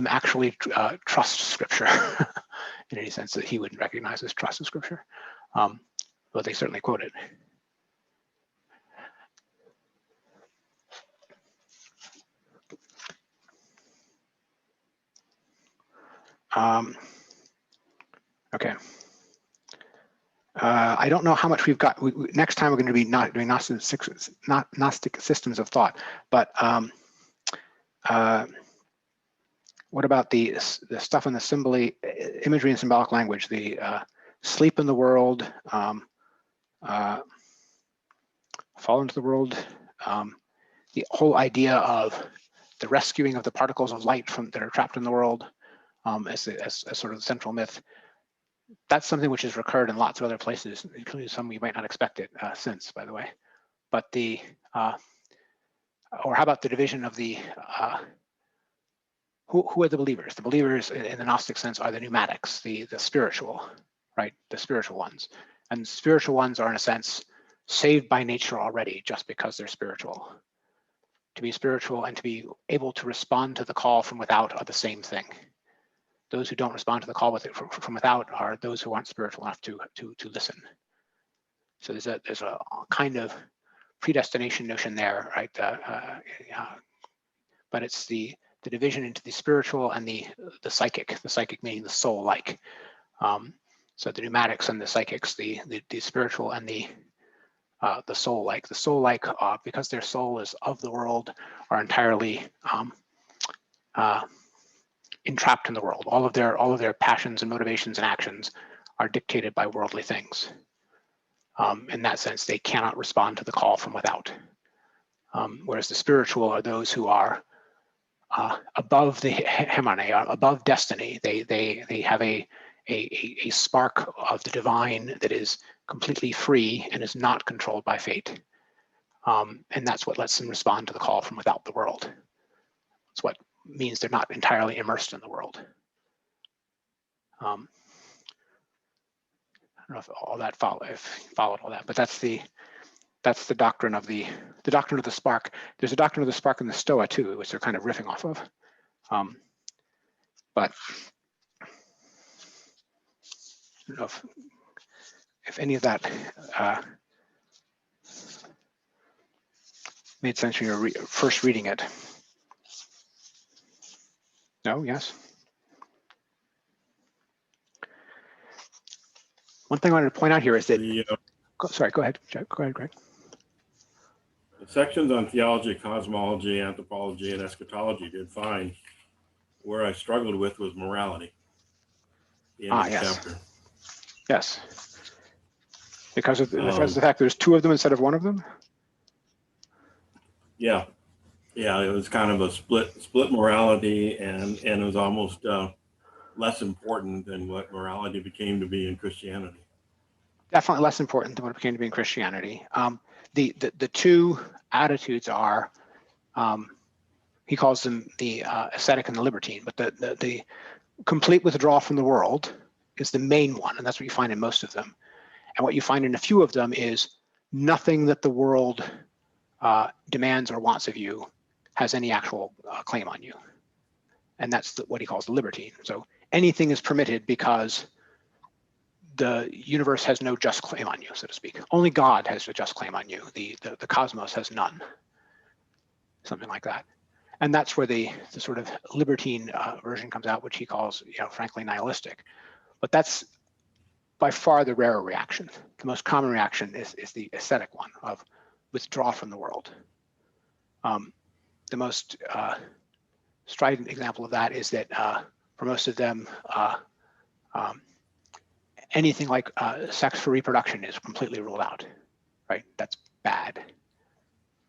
[SPEAKER 2] actually trust Scripture in any sense that he would recognize as trust of Scripture, but they certainly quote it. Okay. I don't know how much we've got. Next time we're going to be not doing Gnostic systems of thought, but what about the stuff in the imagery and symbolic language, the sleep in the world, fall into the world, the whole idea of the rescuing of the particles of light that are trapped in the world as sort of the central myth. That's something which has recurred in lots of other places, including some you might not expect it since, by the way. But or how about the division of the, who are the believers? The believers in the Gnostic sense are the pneumatics, the spiritual, right? The spiritual ones. And spiritual ones are in a sense saved by nature already just because they're spiritual. To be spiritual and to be able to respond to the call from without are the same thing. Those who don't respond to the call from without are those who aren't spiritual enough to listen. So there's a kind of predestination notion there, right? But it's the division into the spiritual and the psychic meaning the soul-like. So the pneumatics and the psychics, the spiritual and the soul-like. The soul-like, because their soul is of the world, are entirely entrapped in the world. All of their passions and motivations and actions are dictated by worldly things. In that sense, they cannot respond to the call from without. Whereas the spiritual are those who are above the hemone, above destiny. They have a spark of the divine that is completely free and is not controlled by fate. And that's what lets them respond to the call from without the world. It's what means they're not entirely immersed in the world. I don't know if all that followed all that, but that's the doctrine of the doctrine of the spark. There's a doctrine of the spark in the Stoa too, which they're kind of riffing off of. But I don't know if any of that made sense when you're first reading it. No, yes. One thing I wanted to point out here is that, sorry, go ahead, Greg.
[SPEAKER 3] The sections on theology, cosmology, anthropology, and eschatology did fine. Where I struggled with was morality. The end of the
[SPEAKER 2] Yes.
[SPEAKER 3] chapter.
[SPEAKER 2] Yes. Because of the fact there's two of them instead of one of them?
[SPEAKER 3] Yeah. Yeah, it was kind of a split morality, and it was almost less important than what morality became to be in Christianity.
[SPEAKER 2] Definitely less important than what it became to be in Christianity. The two attitudes are, he calls them the ascetic and the libertine, but the complete withdrawal from the world is the main one, and that's what you find in most of them. And what you find in a few of them is nothing that the world demands or wants of you has any actual claim on you. And that's what he calls the libertine. So anything is permitted because the universe has no just claim on you, so to speak. Only God has a just claim on you. The cosmos has none, something like that. And that's where the sort of libertine version comes out, which he calls, frankly, nihilistic. But that's by far the rarer reaction. The most common reaction is the ascetic one of withdraw from the world. The most strident example of that is that for most of them, anything like sex for reproduction is completely ruled out, right? That's bad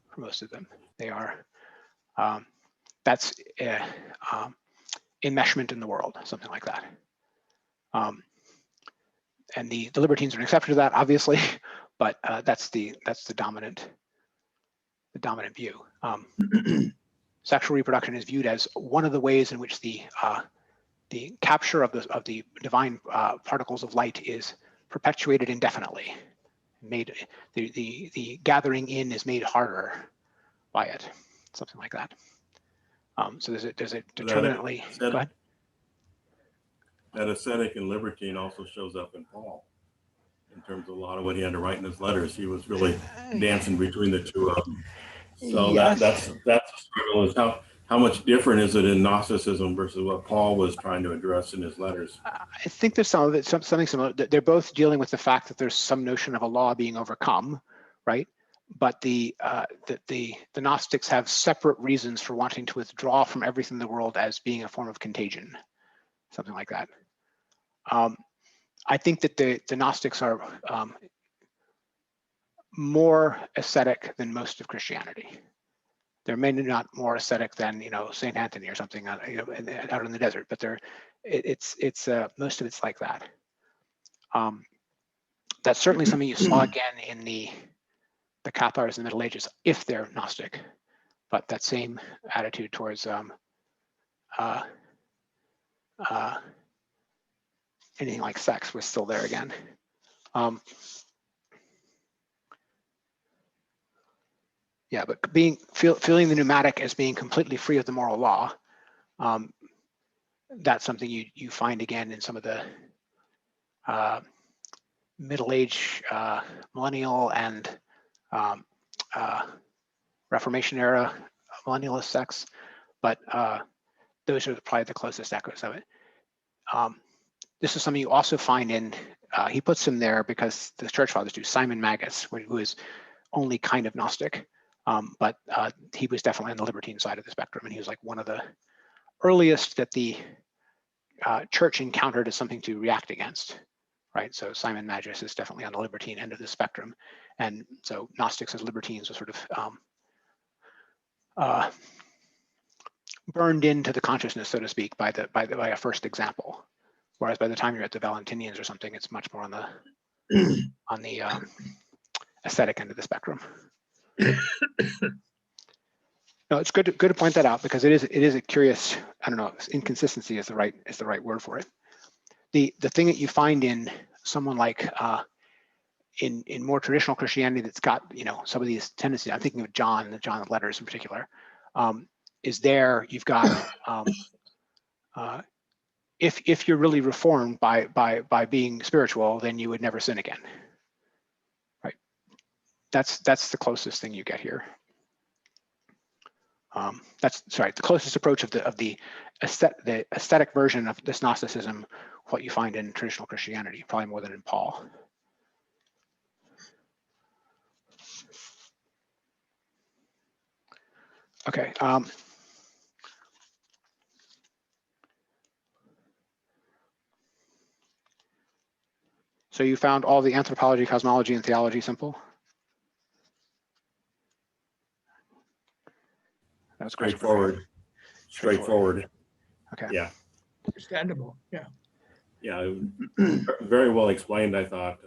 [SPEAKER 2] for most of them. They are, that's enmeshment in the world, something like that. And the libertines are an exception to that, obviously, but that's the dominant view. Sexual reproduction is viewed as one of the ways in which the capture of the divine particles of light is perpetuated indefinitely. Made the gathering in is made harder by it, something like that. So there's a determinately. Go ahead.
[SPEAKER 3] That ascetic and libertine also shows up in Paul in terms of a lot of what he had to write in his letters. He was really dancing between the two of them. So
[SPEAKER 2] yes.
[SPEAKER 3] that's the struggle, is how much different is it in Gnosticism versus what Paul was trying to address in his letters?
[SPEAKER 2] I think there's some of it, something similar. They're both dealing with the fact that there's some notion of a law being overcome, right? But the Gnostics have separate reasons for wanting to withdraw from everything in the world as being a form of contagion, something like that. I think that the Gnostics are more ascetic than most of Christianity. They're maybe not more ascetic than Saint Anthony or something out in the desert, but it's most of it's like that. That's certainly something you saw again in the Cathars in the Middle Ages, if they're Gnostic. But that same attitude towards anything like sex was still there again. Yeah, but feeling the pneumatic as being completely free of the moral law, that's something you find again in some of the Middle Age, millennial, and Reformation era millennialist sects, but those are probably the closest echoes of it. This is something you also find in, he puts him there because the church fathers do, Simon Magus, who is only kind of Gnostic. But he was definitely on the libertine side of the spectrum, and he was like one of the earliest that the church encountered as something to react against, right? So Simon Magus is definitely on the libertine end of the spectrum, and so Gnostics as libertines are sort of burned into the consciousness, so to speak, by a first example. Whereas by the time you're at the Valentinians or something, it's much more on the aesthetic end of the spectrum. No, it's good to point that out, because it is a curious, I don't know, inconsistency is the right word for it. The thing that you find in someone like in more traditional Christianity that's got, you know, some of these tendencies, I'm thinking of John, the John of letters in particular, is there you've got if you're really reformed by being spiritual, then you would never sin again. Right. That's the closest thing you get here. That's the closest approach of the aesthetic version of this Gnosticism, what you find in traditional Christianity, probably more than in Paul. Okay. So you found all the anthropology, cosmology, and theology simple? That was
[SPEAKER 3] Straightforward. Straightforward.
[SPEAKER 2] Okay.
[SPEAKER 3] Yeah.
[SPEAKER 5] Understandable. Yeah.
[SPEAKER 3] Yeah. Very well explained, I thought.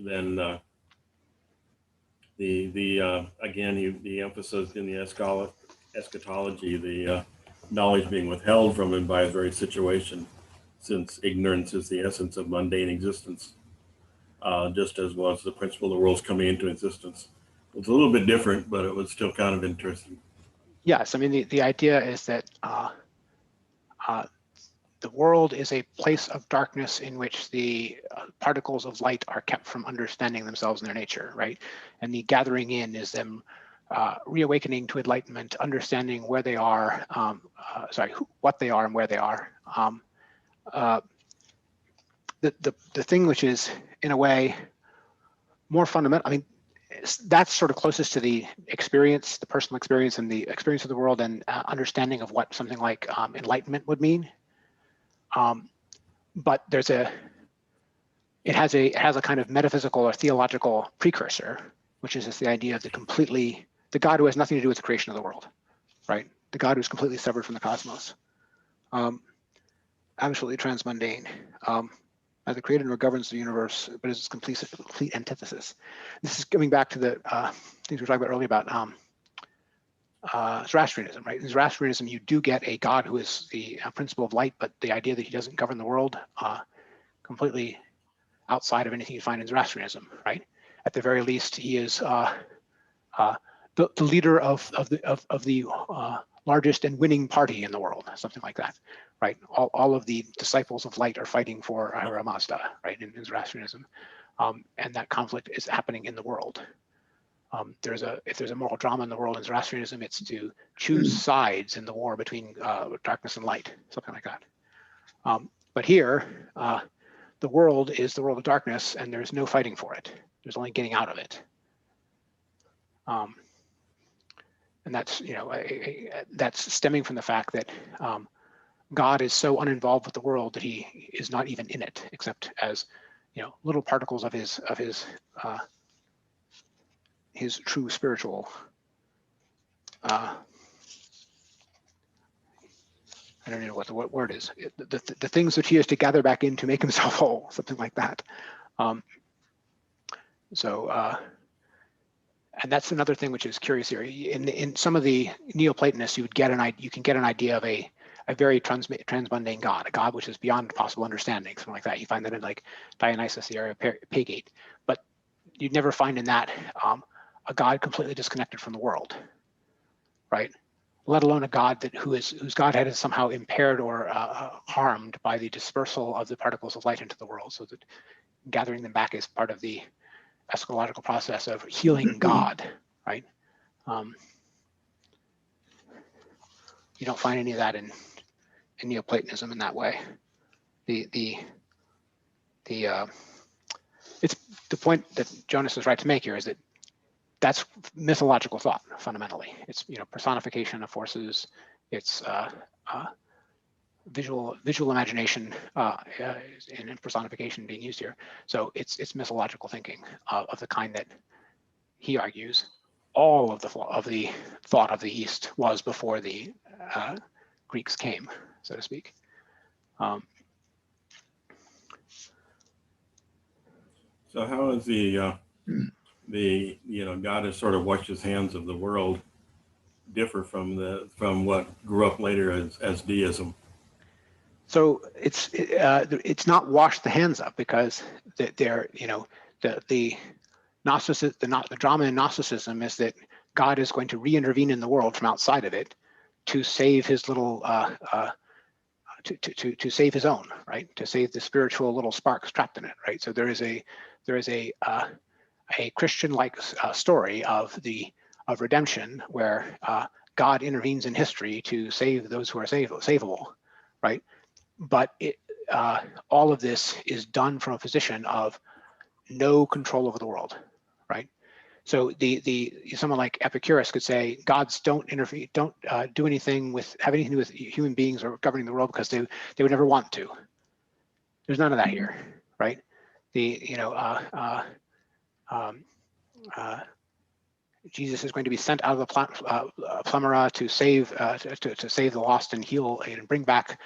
[SPEAKER 3] Then again, the emphasis in the eschatology, the knowledge being withheld from him by his very situation, since ignorance is the essence of mundane existence, just as was the principle of the world's coming into existence. It was a little bit different, but it was still kind of interesting.
[SPEAKER 2] Yes, I mean, the idea is that the world is a place of darkness in which the particles of light are kept from understanding themselves and their nature, right? And the gathering in is them reawakening to enlightenment, understanding where they are, what they are and where they are. The thing which is, in a way, more fundamental, I mean, that's sort of closest to the experience, the personal experience and the experience of the world, and understanding of what something like enlightenment would mean. But it has a kind of metaphysical or theological precursor, which is just the idea of the God who has nothing to do with the creation of the world, right? The God who's completely severed from the cosmos, absolutely transmundane. Neither created nor governs the universe, but is complete antithesis. This is coming back to the things we were talking about earlier about Zoroastrianism, right? In Zoroastrianism, you do get a God who is the principle of light, but the idea that he doesn't govern the world, completely outside of anything you find in Zoroastrianism, right? At the very least, he is the leader of the largest and winning party in the world, something like that, right? All of the disciples of light are fighting for Ahura Mazda, right, in Zoroastrianism, and that conflict is happening in the world. If there's a moral drama in the world in Zoroastrianism, it's to choose sides in the war between darkness and light, something like that. But here, the world is the world of darkness, and there's no fighting for it. There's only getting out of it. And that's, you know, that's stemming from the fact that God is so uninvolved with the world that he is not even in it, except as, you know, little particles of his true spiritual. I don't know what the word is. The things which he has to gather back in to make himself whole, something like that. And that's another thing which is curious here. In some of the Neoplatonists, you can get an idea of a very transmundane God, a God which is beyond possible understanding, something like that. You find that in like Dionysus, the Areopagite, but you'd never find in that a God completely disconnected from the world, right? Let alone a God whose Godhead is somehow impaired or harmed by the dispersal of the particles of light into the world, so that gathering them back is part of the eschatological process of healing God, right? You don't find any of that in Neoplatonism in that way. It's the point that Jonas is right to make here is that that's mythological thought fundamentally. It's, you know, personification of forces. It's visual imagination and personification being used here. So it's mythological thinking of the kind that he argues all of the thought of the East was before the Greeks came, so to speak.
[SPEAKER 3] So how is the God has sort of washed his hands of the world differ from what grew up later as deism?
[SPEAKER 2] So it's not washed the hands up, because the drama in Gnosticism is that God is going to re-intervene in the world from outside of it to save his little to save his own, right? To save the spiritual little sparks trapped in it, right? So there is a Christian-like story of redemption where God intervenes in history to save those who are savable, right? But all of this is done from a position of no control over the world, right? So someone like Epictetus could say, gods don't intervene, don't do anything have anything to do with human beings or governing the world, because they would never want to. There's none of that here, right? Jesus is going to be sent out of the Plemora to save the lost and heal and bring back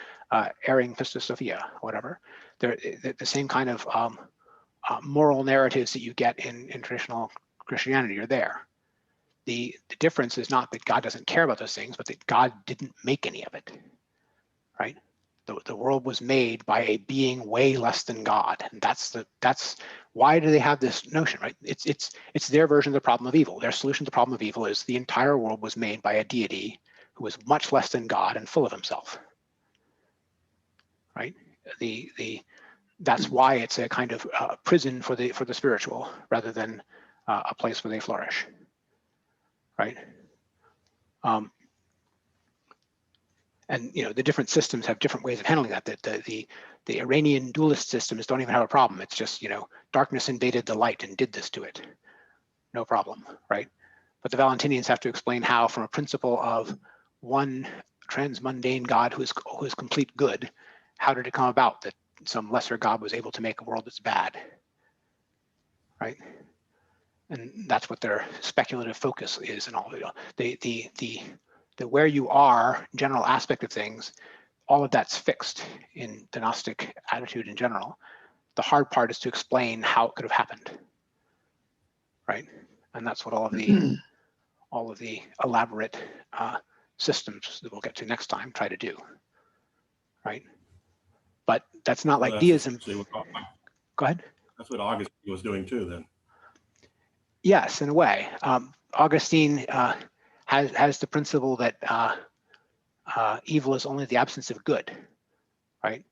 [SPEAKER 2] erring Pistis Sophia, whatever. They're the same kind of moral narratives that you get in traditional Christianity are there. The difference is not that God doesn't care about those things, but that God didn't make any of it, right? The world was made by a being way less than God, and that's why do they have this notion, right? It's their version of the problem of evil. Their solution to the problem of evil is the entire world was made by a deity who was much less than God and full of himself, right? That's why it's a kind of prison for the spiritual rather than a place where they flourish, right? And the different systems have different ways of handling that. The Iranian dualist systems don't even have a problem. It's just darkness invaded the light and did this to it, no problem, right? But the Valentinians have to explain how, from a principle of one transmundane God who is complete good, how did it come about that some lesser God was able to make a world that's bad, right? And that's what their speculative focus is, and all of it. The where you are general aspect of things, all of that's fixed in the Gnostic attitude in general. The hard part is to explain how it could have happened, right? And that's what all of the elaborate systems that we'll get to next time try to do, right? But that's not like deism. Go ahead.
[SPEAKER 3] That's what Augustine was doing too, then.
[SPEAKER 2] Yes, in a way. Augustine has the principle that evil is only the absence of good, right?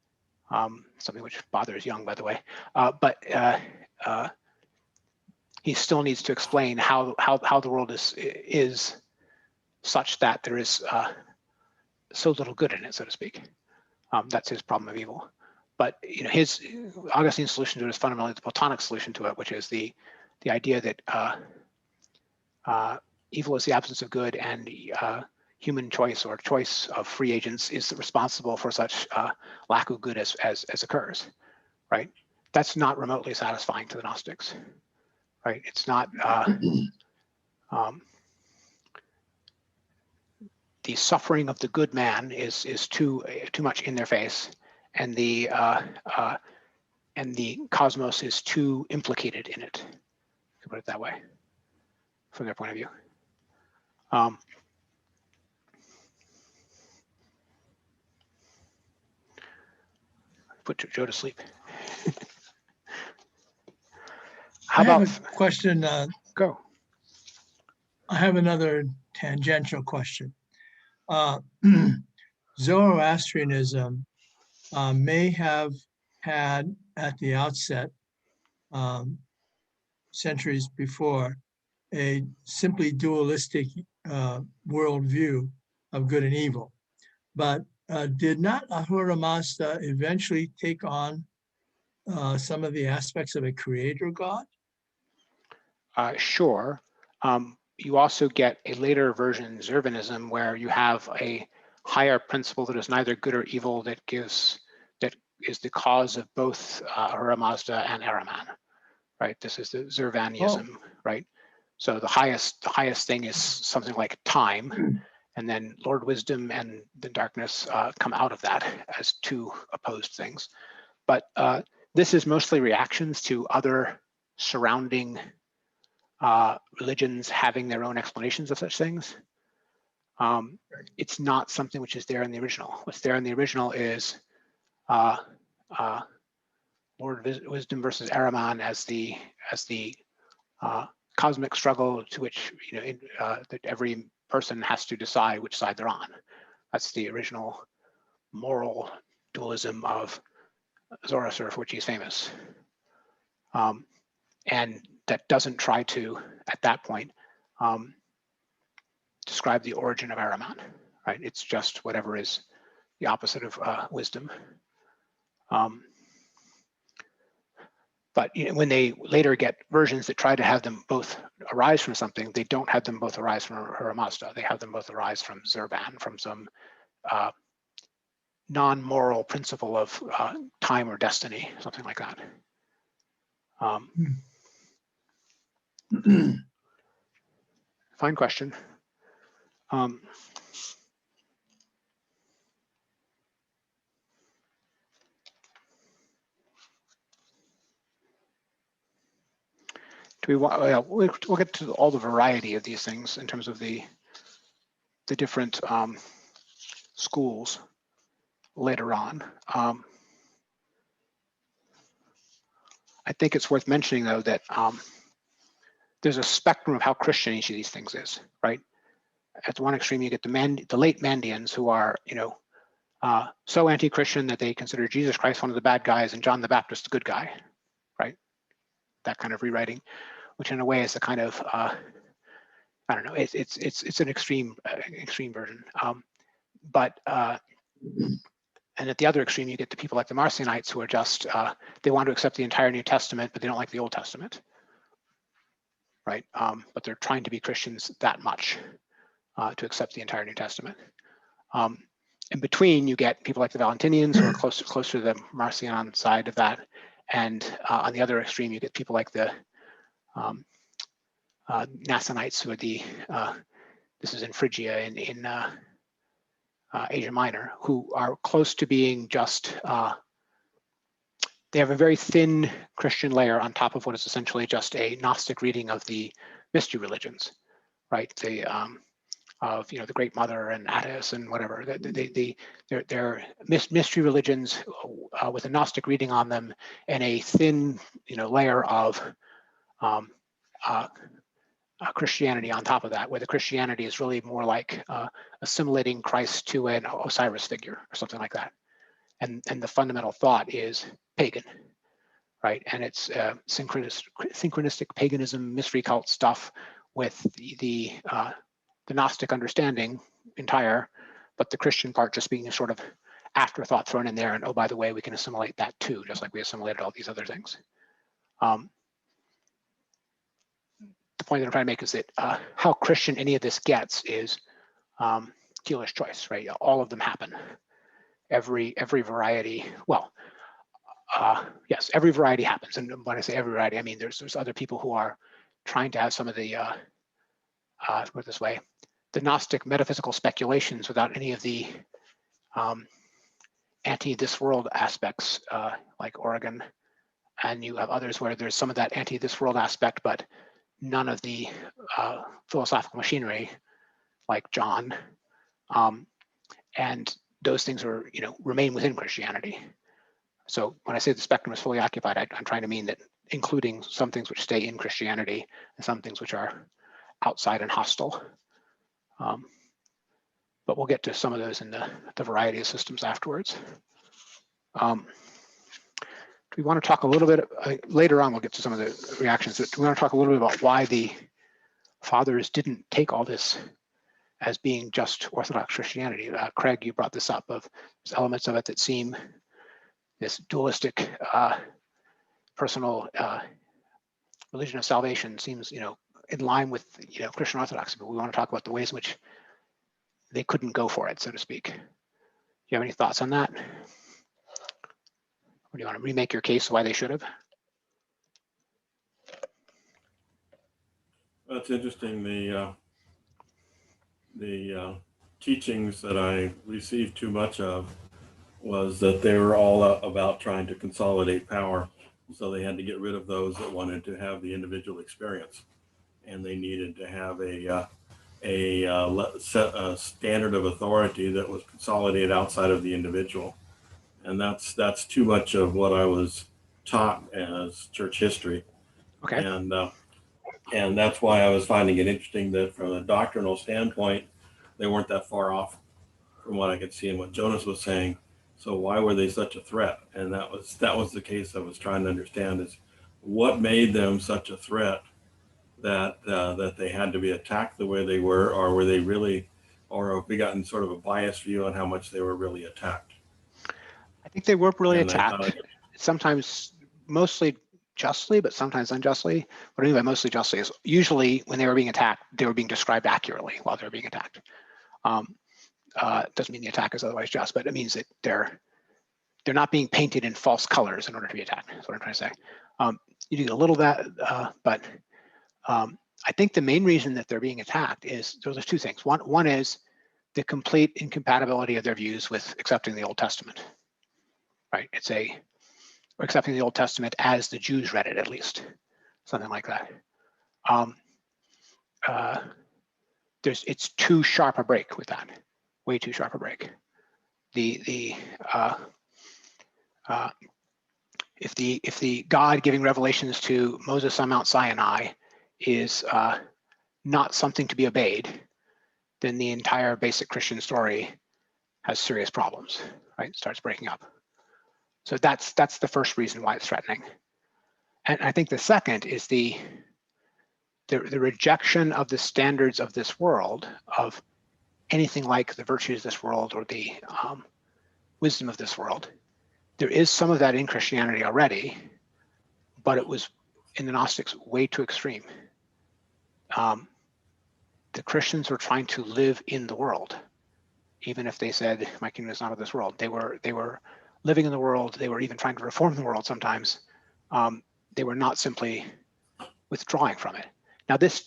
[SPEAKER 2] Something which bothers Jung, by the way. But he still needs to explain how the world is such that there is so little good in it, so to speak. That's his problem of evil. But Augustine's solution to it is fundamentally the Platonic solution to it, which is the idea that evil is the absence of good, and human choice or choice of free agents is responsible for such lack of good as occurs, right? That's not remotely satisfying to the Gnostics, right? It's not. The suffering of the good man is too much in their face, and the cosmos is too implicated in it, to put it that way, from their point of view. Put Joe to sleep.
[SPEAKER 5] I have a question.
[SPEAKER 2] Go.
[SPEAKER 5] I have another tangential question. Zoroastrianism may have had at the outset, centuries before, a simply dualistic worldview of good and evil. But did not Ahura Mazda eventually take on some of the aspects of a creator god?
[SPEAKER 2] Sure. You also get a later version, Zervanism, where you have a higher principle that is neither good or evil that is the cause of both Ahura Mazda and Ahriman, right? This is the Zervanism, right? So the highest thing is something like time, and then Lord Wisdom and the darkness come out of that as two opposed things. But this is mostly reactions to other surrounding religions having their own explanations of such things. It's not something which is there in the original. What's there in the original is Lord Wisdom versus Ahriman as the cosmic struggle to which that every person has to decide which side they're on. That's the original moral dualism of Zoroaster, for which he's famous. And that doesn't try to, at that point, describe the origin of Ahriman, right? It's just whatever is the opposite of wisdom. But when they later get versions that try to have them both arise from something, they don't have them both arise from Ahura Mazda. They have them both arise from Zurban, from some non-moral principle of time or destiny, something like that. Fine question. Do we want? Well, we'll get to all the variety of these things in terms of the different schools later on. I think it's worth mentioning, though, that there's a spectrum of how Christian each of these things is, right? At the one extreme, you get the late Mandeans, who are, so anti-Christian that they consider Jesus Christ one of the bad guys and John the Baptist the good guy, right? That kind of rewriting, which in a way is a kind of, I don't know, it's an extreme version. And at the other extreme, you get the people like the Marcionites, who are just, they want to accept the entire New Testament, but they don't like the Old Testament, right? But they're trying to be Christians that much to accept the entire New Testament. In between, you get people like the Valentinians, who are closer to the Marcion side of that. And on the other extreme, you get people like the Nasonites, who are the, this is in Phrygia in Asia Minor, who are close to being just, they have a very thin Christian layer on top of what is essentially just a Gnostic reading of the mystery religions, right? Of the Great Mother and Attis and whatever. They're mystery religions with a Gnostic reading on them and a thin layer of Christianity on top of that, where the Christianity is really more like assimilating Christ to an Osiris figure or something like that. And the fundamental thought is pagan, right? And it's synchronistic paganism, mystery cult stuff with the Gnostic understanding entire, but the Christian part just being a sort of afterthought thrown in there. And oh, by the way, we can assimilate that too, just like we assimilated all these other things. The point that I'm trying to make is that how Christian any of this gets is dealer's choice, right? All of them happen. Every variety, well, yes, every variety happens. And when I say every variety, I mean there's other people who are trying to have some of the, put it this way, the Gnostic metaphysical speculations without any of the anti-this world aspects, like Oregon. And you have others where there's some of that anti-this world aspect, but none of the philosophical machinery, like John. And those things are, remain within Christianity. So when I say the spectrum is fully occupied, I'm trying to mean that including some things which stay in Christianity and some things which are outside and hostile. But we'll get to some of those in the variety of systems afterwards. Do we want to talk a little bit, later on we'll get to some of the reactions, but do we want to talk a little bit about why the fathers didn't take all this as being just Orthodox Christianity? Craig, you brought this up, of there's elements of it that seem this dualistic personal religion of salvation seems, in line with, Christian Orthodoxy, but we want to talk about the ways in which they couldn't go for it, so to speak. Do you have any thoughts on that? Or do you want to remake your case why they should have?
[SPEAKER 3] That's interesting. The teachings that I received too much of was that they were all about trying to consolidate power. So they had to get rid of those that wanted to have the individual experience, and they needed to have a standard of authority that was consolidated outside of the individual. And that's too much of what I was taught as church history.
[SPEAKER 2] Okay.
[SPEAKER 3] And that's why I was finding it interesting that from a doctrinal standpoint, they weren't that far off from what I could see and what Jonas was saying. So why were they such a threat? And that was the case I was trying to understand, is what made them such a threat that they had to be attacked the way they were, or were they really, or have we gotten sort of a biased view on how much they were really attacked?
[SPEAKER 2] I think they were really
[SPEAKER 3] And I
[SPEAKER 2] attacked, sometimes mostly justly, but sometimes unjustly. What I mean by mostly justly is usually when they were being attacked, they were being described accurately while they were being attacked. Doesn't mean the attack is otherwise just, but it means that they're not being painted in false colors in order to be attacked. That's what I'm trying to say. You do a little of that, but I think the main reason that they're being attacked is, so there's two things. One is the complete incompatibility of their views with accepting the Old Testament, right? Or accepting the Old Testament as the Jews read it, at least, something like that. It's too sharp a break with that, way too sharp a break. If the God giving revelations to Moses on Mount Sinai is not something to be obeyed, then the entire basic Christian story has serious problems, right? It starts breaking up. So that's the first reason why it's threatening. And I think the second is the rejection of the standards of this world, of anything like the virtues of this world or the wisdom of this world. There is some of that in Christianity already, but it was in the Gnostics way too extreme. The Christians were trying to live in the world, even if they said, my kingdom is not of this world. They were living in the world. They were even trying to reform the world sometimes. They were not simply withdrawing from it. Now this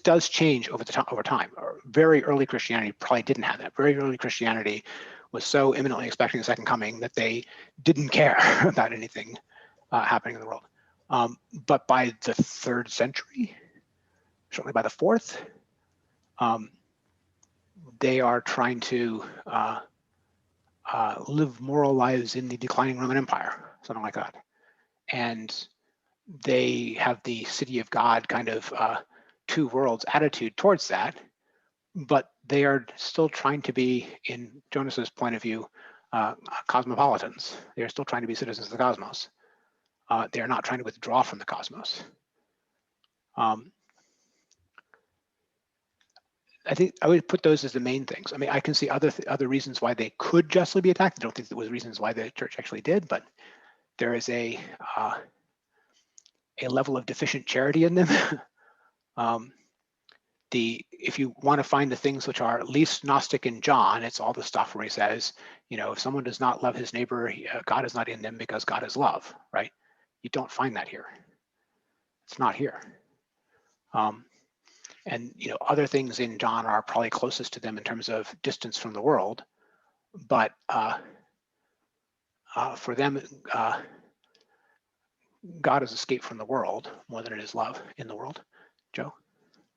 [SPEAKER 2] does change over time. Very early Christianity probably didn't have that. Very early Christianity was so imminently expecting the second coming that they didn't care about anything happening in the world. But by the 3rd century, certainly by the 4th, they are trying to live moral lives in the declining Roman Empire, something like that. And they have the city of God kind of two worlds attitude towards that, but they are still trying to be, in Jonas's point of view, cosmopolitans. They are still trying to be citizens of the cosmos. They are not trying to withdraw from the cosmos. I think I would put those as the main things. I mean, I can see other reasons why they could justly be attacked. I don't think there was reasons why the church actually did, but there is a level of deficient charity in them. If you want to find the things which are least Gnostic in John, it's all the stuff where he says, if someone does not love his neighbor, God is not in them because God is love, right? You don't find that here. It's not here. And other things in John are probably closest to them in terms of distance from the world, but for them, God is escape from the world more than it is love in the world. Joe?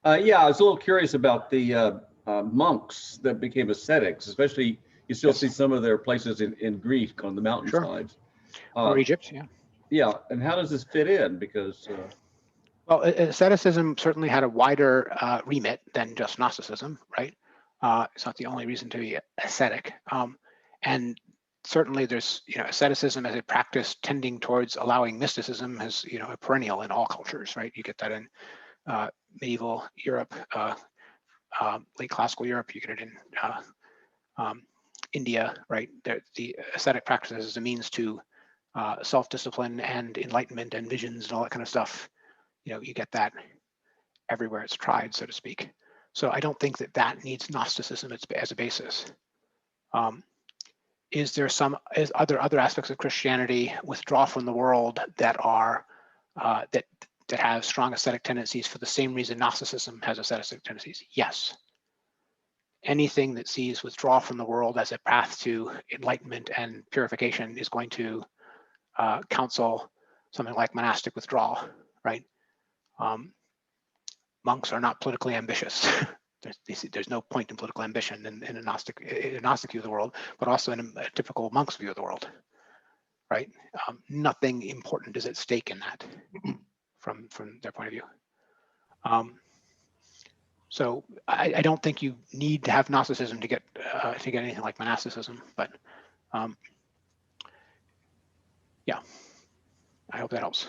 [SPEAKER 1] Yeah, I was a little curious about the monks that became ascetics, especially you still see some of their places in Greece on the mountainsides.
[SPEAKER 2] Or Egypt, yeah.
[SPEAKER 1] Yeah, and how does this fit in? Because
[SPEAKER 2] well, asceticism certainly had a wider remit than just Gnosticism, right? It's not the only reason to be ascetic. And certainly there's, asceticism as a practice tending towards allowing mysticism as, a perennial in all cultures, right? You get that in medieval Europe, late classical Europe, you get it in India, right? The ascetic practices as a means to self-discipline and enlightenment and visions and all that kind of stuff. You get that everywhere it's tried, so to speak. So I don't think that needs Gnosticism as a basis. Is there other aspects of Christianity withdraw from the world that are that that have strong ascetic tendencies for the same reason Gnosticism has ascetic tendencies? Yes. Anything that sees withdrawal from the world as a path to enlightenment and purification is going to counsel something like monastic withdrawal, right? Monks are not politically ambitious. There's no point in political ambition in a Gnostic view of the world, but also in a typical monk's view of the world, right? Nothing important is at stake in that from their point of view. So I don't think you need to have Gnosticism to get anything like monasticism, but yeah, I hope that helps.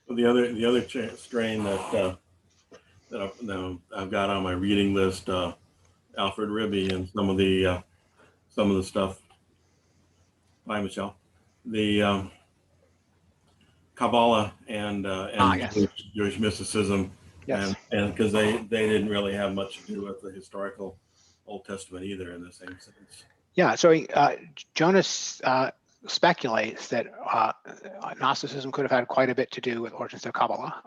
[SPEAKER 3] So the other strain that I've got on my reading list, Alfred Ribby and some of the stuff. Hi, Michelle. The Kabbalah and
[SPEAKER 2] Yes.
[SPEAKER 3] Jewish mysticism,
[SPEAKER 2] Yes.
[SPEAKER 3] and because they didn't really have much to do with the historical Old Testament either in the same sense.
[SPEAKER 2] Yeah. So Jonas speculates that Gnosticism could have had quite a bit to do with origins of Kabbalah.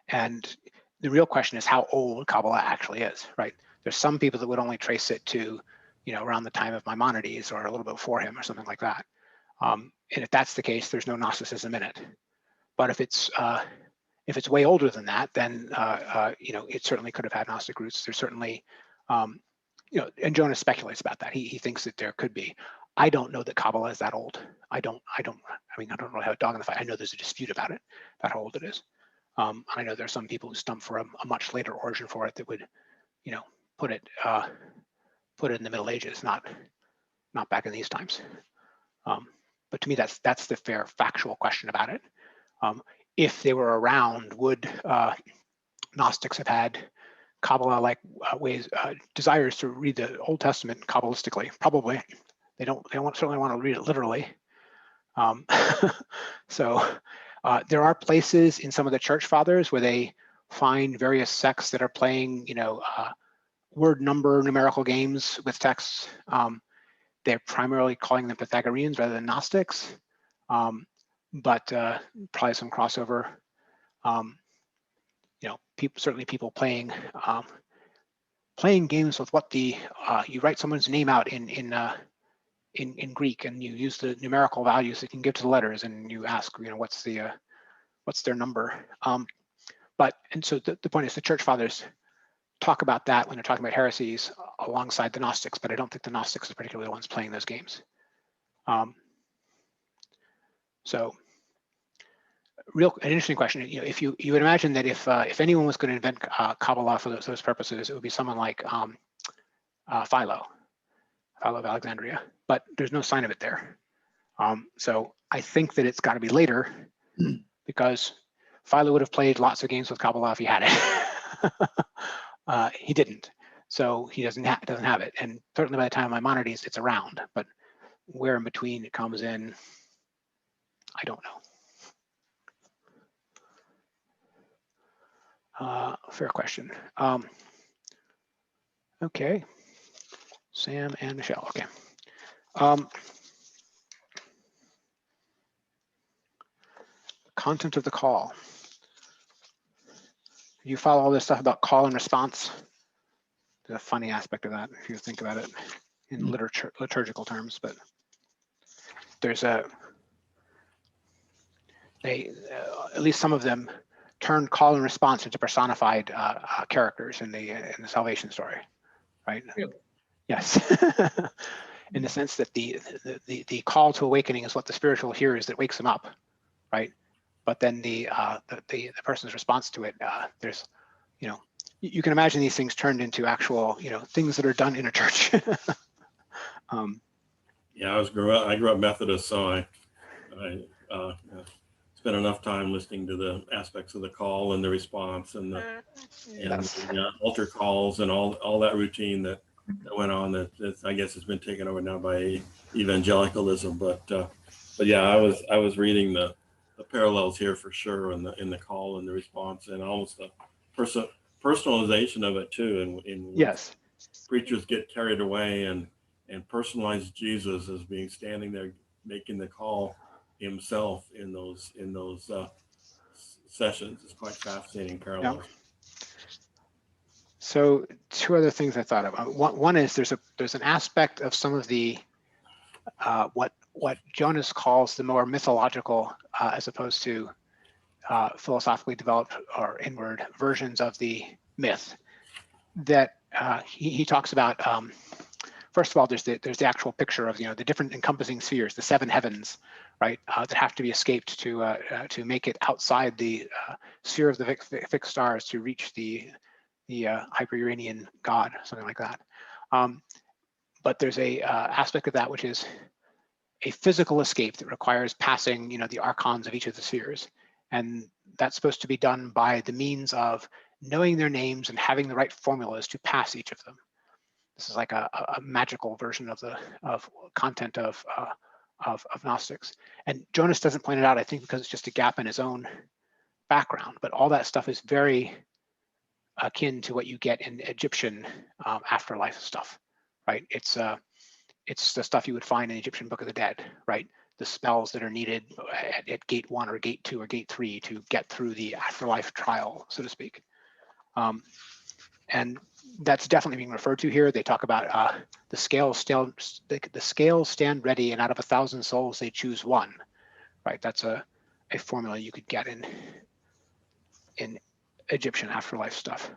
[SPEAKER 2] And the real question is how old Kabbalah actually is, right? There's some people that would only trace it to, around the time of Maimonides or a little bit before him or something like that. And if that's the case, there's no Gnosticism in it. But if it's way older than that, then it certainly could have had Gnostic roots. There's certainly, and Jonas speculates about that. He thinks that there could be. I don't know that Kabbalah is that old. I don't really have a dog in the fight. I know there's a dispute about it, about how old it is. I know there are some people who stump for a much later origin for it that would, put it in the Middle Ages, not back in these times. But to me, that's the fair factual question about it. If they were around, would Gnostics have had Kabbalah-like desires to read the Old Testament Kabbalistically? Probably. They don't certainly want to read it literally. So there are places in some of the church fathers where they find various sects that are playing, word number numerical games with texts. They're primarily calling them Pythagoreans rather than Gnostics, but probably some crossover. People playing games with what you write someone's name out in Greek, and you use the numerical values that you can give to the letters, and you ask, what's their number. And so the point is, the church fathers talk about that when they're talking about heresies alongside the Gnostics, but I don't think the Gnostics are particularly the ones playing those games. So an interesting question. If you would imagine that if anyone was going to invent Kabbalah for those purposes, it would be someone like Philo of Alexandria, but there's no sign of it there. So I think that it's got to be later, because Philo would have played lots of games with Kabbalah if he had it. He didn't, so he doesn't have it. And certainly by the time of Maimonides, it's around, but where in between it comes in, I don't know. Fair question. Okay, Sam and Michelle. Okay. Content of the call. You follow all this stuff about call and response? There's a funny aspect of that if you think about it in liturgical terms, but there's at least some of them turn call and response into personified characters in the salvation story, right?
[SPEAKER 1] Really?
[SPEAKER 2] Yes. In the sense that the call to awakening is what the spiritual hears that wakes them up, right? But then the person's response to it, there's, you can imagine these things turned into actual, things that are done in a church.
[SPEAKER 3] Yeah, I grew up Methodist, so I spent enough time listening to the aspects of the call and the response and the altar calls and all that routine that went on. That I guess has been taken over now by evangelicalism. But yeah, I was reading the parallels here for sure in the call and the response, and almost the personalization of it too. And
[SPEAKER 2] yes,
[SPEAKER 3] preachers get carried away and personalize Jesus as being standing there making the call himself in those sessions. It's quite fascinating parallels.
[SPEAKER 2] So two other things I thought of. One is there's an aspect of some of the what Jonas calls the more mythological as opposed to philosophically developed or inward versions of the myth that he talks about. First of all, there's the actual picture of the different encompassing spheres, the seven heavens, right, that have to be escaped to make it outside the sphere of the fixed stars to reach the Hyper-Uranian god, something like that. But there's a aspect of that which is a physical escape that requires passing, the archons of each of the spheres, and that's supposed to be done by the means of knowing their names and having the right formulas to pass each of them. This is like a magical version of the content of Gnostics. And Jonas doesn't point it out, I think, because it's just a gap in his own background. But all that stuff is very akin to what you get in Egyptian afterlife stuff, right? It's the stuff you would find in the Egyptian Book of the Dead, right? The spells that are needed at gate 1 or gate 2 or gate 3 to get through the afterlife trial, so to speak. And that's definitely being referred to here. They talk about the scales stand ready, and out of 1,000 souls they choose one, right? That's a formula you could get in Egyptian afterlife stuff.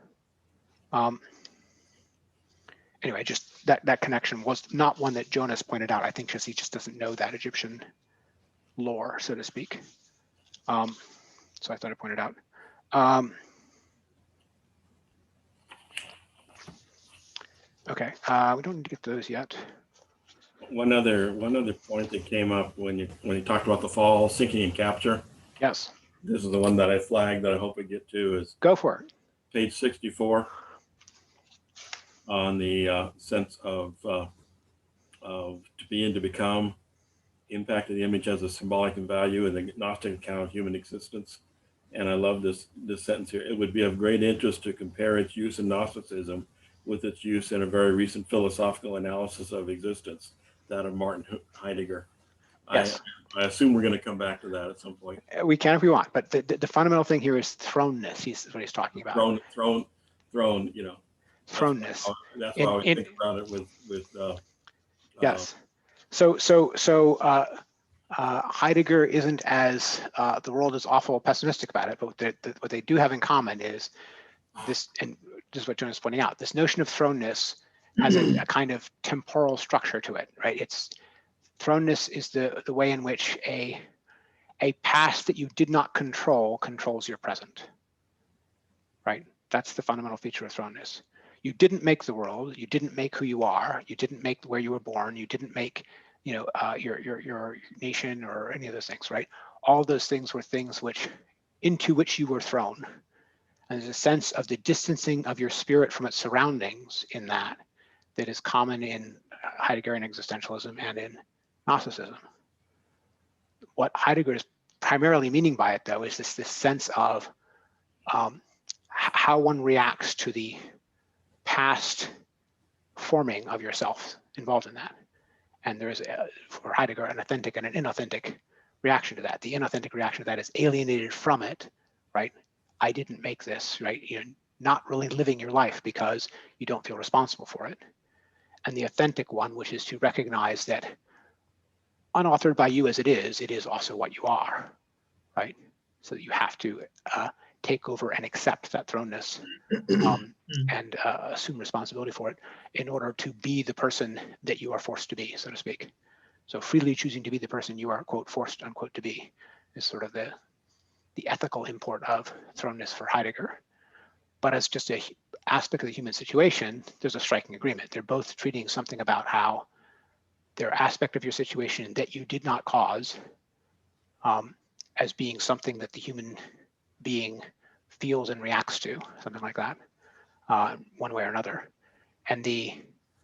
[SPEAKER 2] Anyway, just that connection was not one that Jonas pointed out. I think he just doesn't know that Egyptian lore, so to speak. So I thought I pointed out. Okay, we don't need to get to those yet.
[SPEAKER 3] One other point that came up when you talked about the fall, sinking, and capture.
[SPEAKER 2] Yes.
[SPEAKER 3] This is the one that I flagged that I hope we get to, is
[SPEAKER 2] go for it.
[SPEAKER 3] Page 64 on the sense of to be and to become, impact of the image as a symbolic and value in the Gnostic account of human existence. And I love this sentence here. It would be of great interest to compare its use in Gnosticism with its use in a very recent philosophical analysis of existence, that of Martin Heidegger.
[SPEAKER 2] Yes.
[SPEAKER 3] I assume we're going to come back to that at some point.
[SPEAKER 2] We can if we want, but the fundamental thing here is thrownness. Is what he's talking about.
[SPEAKER 3] Thrown.
[SPEAKER 2] Thrownness.
[SPEAKER 3] That's why I always think about it with
[SPEAKER 2] yes. So Heidegger isn't as the world is awful pessimistic about it, but what they do have in common is this, and this is what Jonas is pointing out. This notion of thrownness has a kind of temporal structure to it, right? Thrownness is the way in which a past that you did not control controls your present, right? That's the fundamental feature of thrownness. You didn't make the world. You didn't make who you are. You didn't make where you were born. You didn't make, your nation or any of those things, right? All those things were things into which you were thrown. And there's a sense of the distancing of your spirit from its surroundings in that is common in Heideggerian existentialism and in Gnosticism. What Heidegger is primarily meaning by it, though, is this sense of how one reacts to the past forming of yourself involved in that. And there is, for Heidegger, an authentic and an inauthentic reaction to that. The inauthentic reaction to that is alienated from it, right? I didn't make this, right? You're not really living your life because you don't feel responsible for it. And the authentic one, which is to recognize that unauthored by you as it is also what you are, right? So that you have to take over and accept that thrownness and assume responsibility for it in order to be the person that you are forced to be, so to speak. So freely choosing to be the person you are, quote, forced, unquote, to be is sort of the ethical import of thrownness for Heidegger. But as just an aspect of the human situation, there's a striking agreement. They're both treating something about how their aspect of your situation that you did not cause as being something that the human being feels and reacts to, something like that, one way or another. And the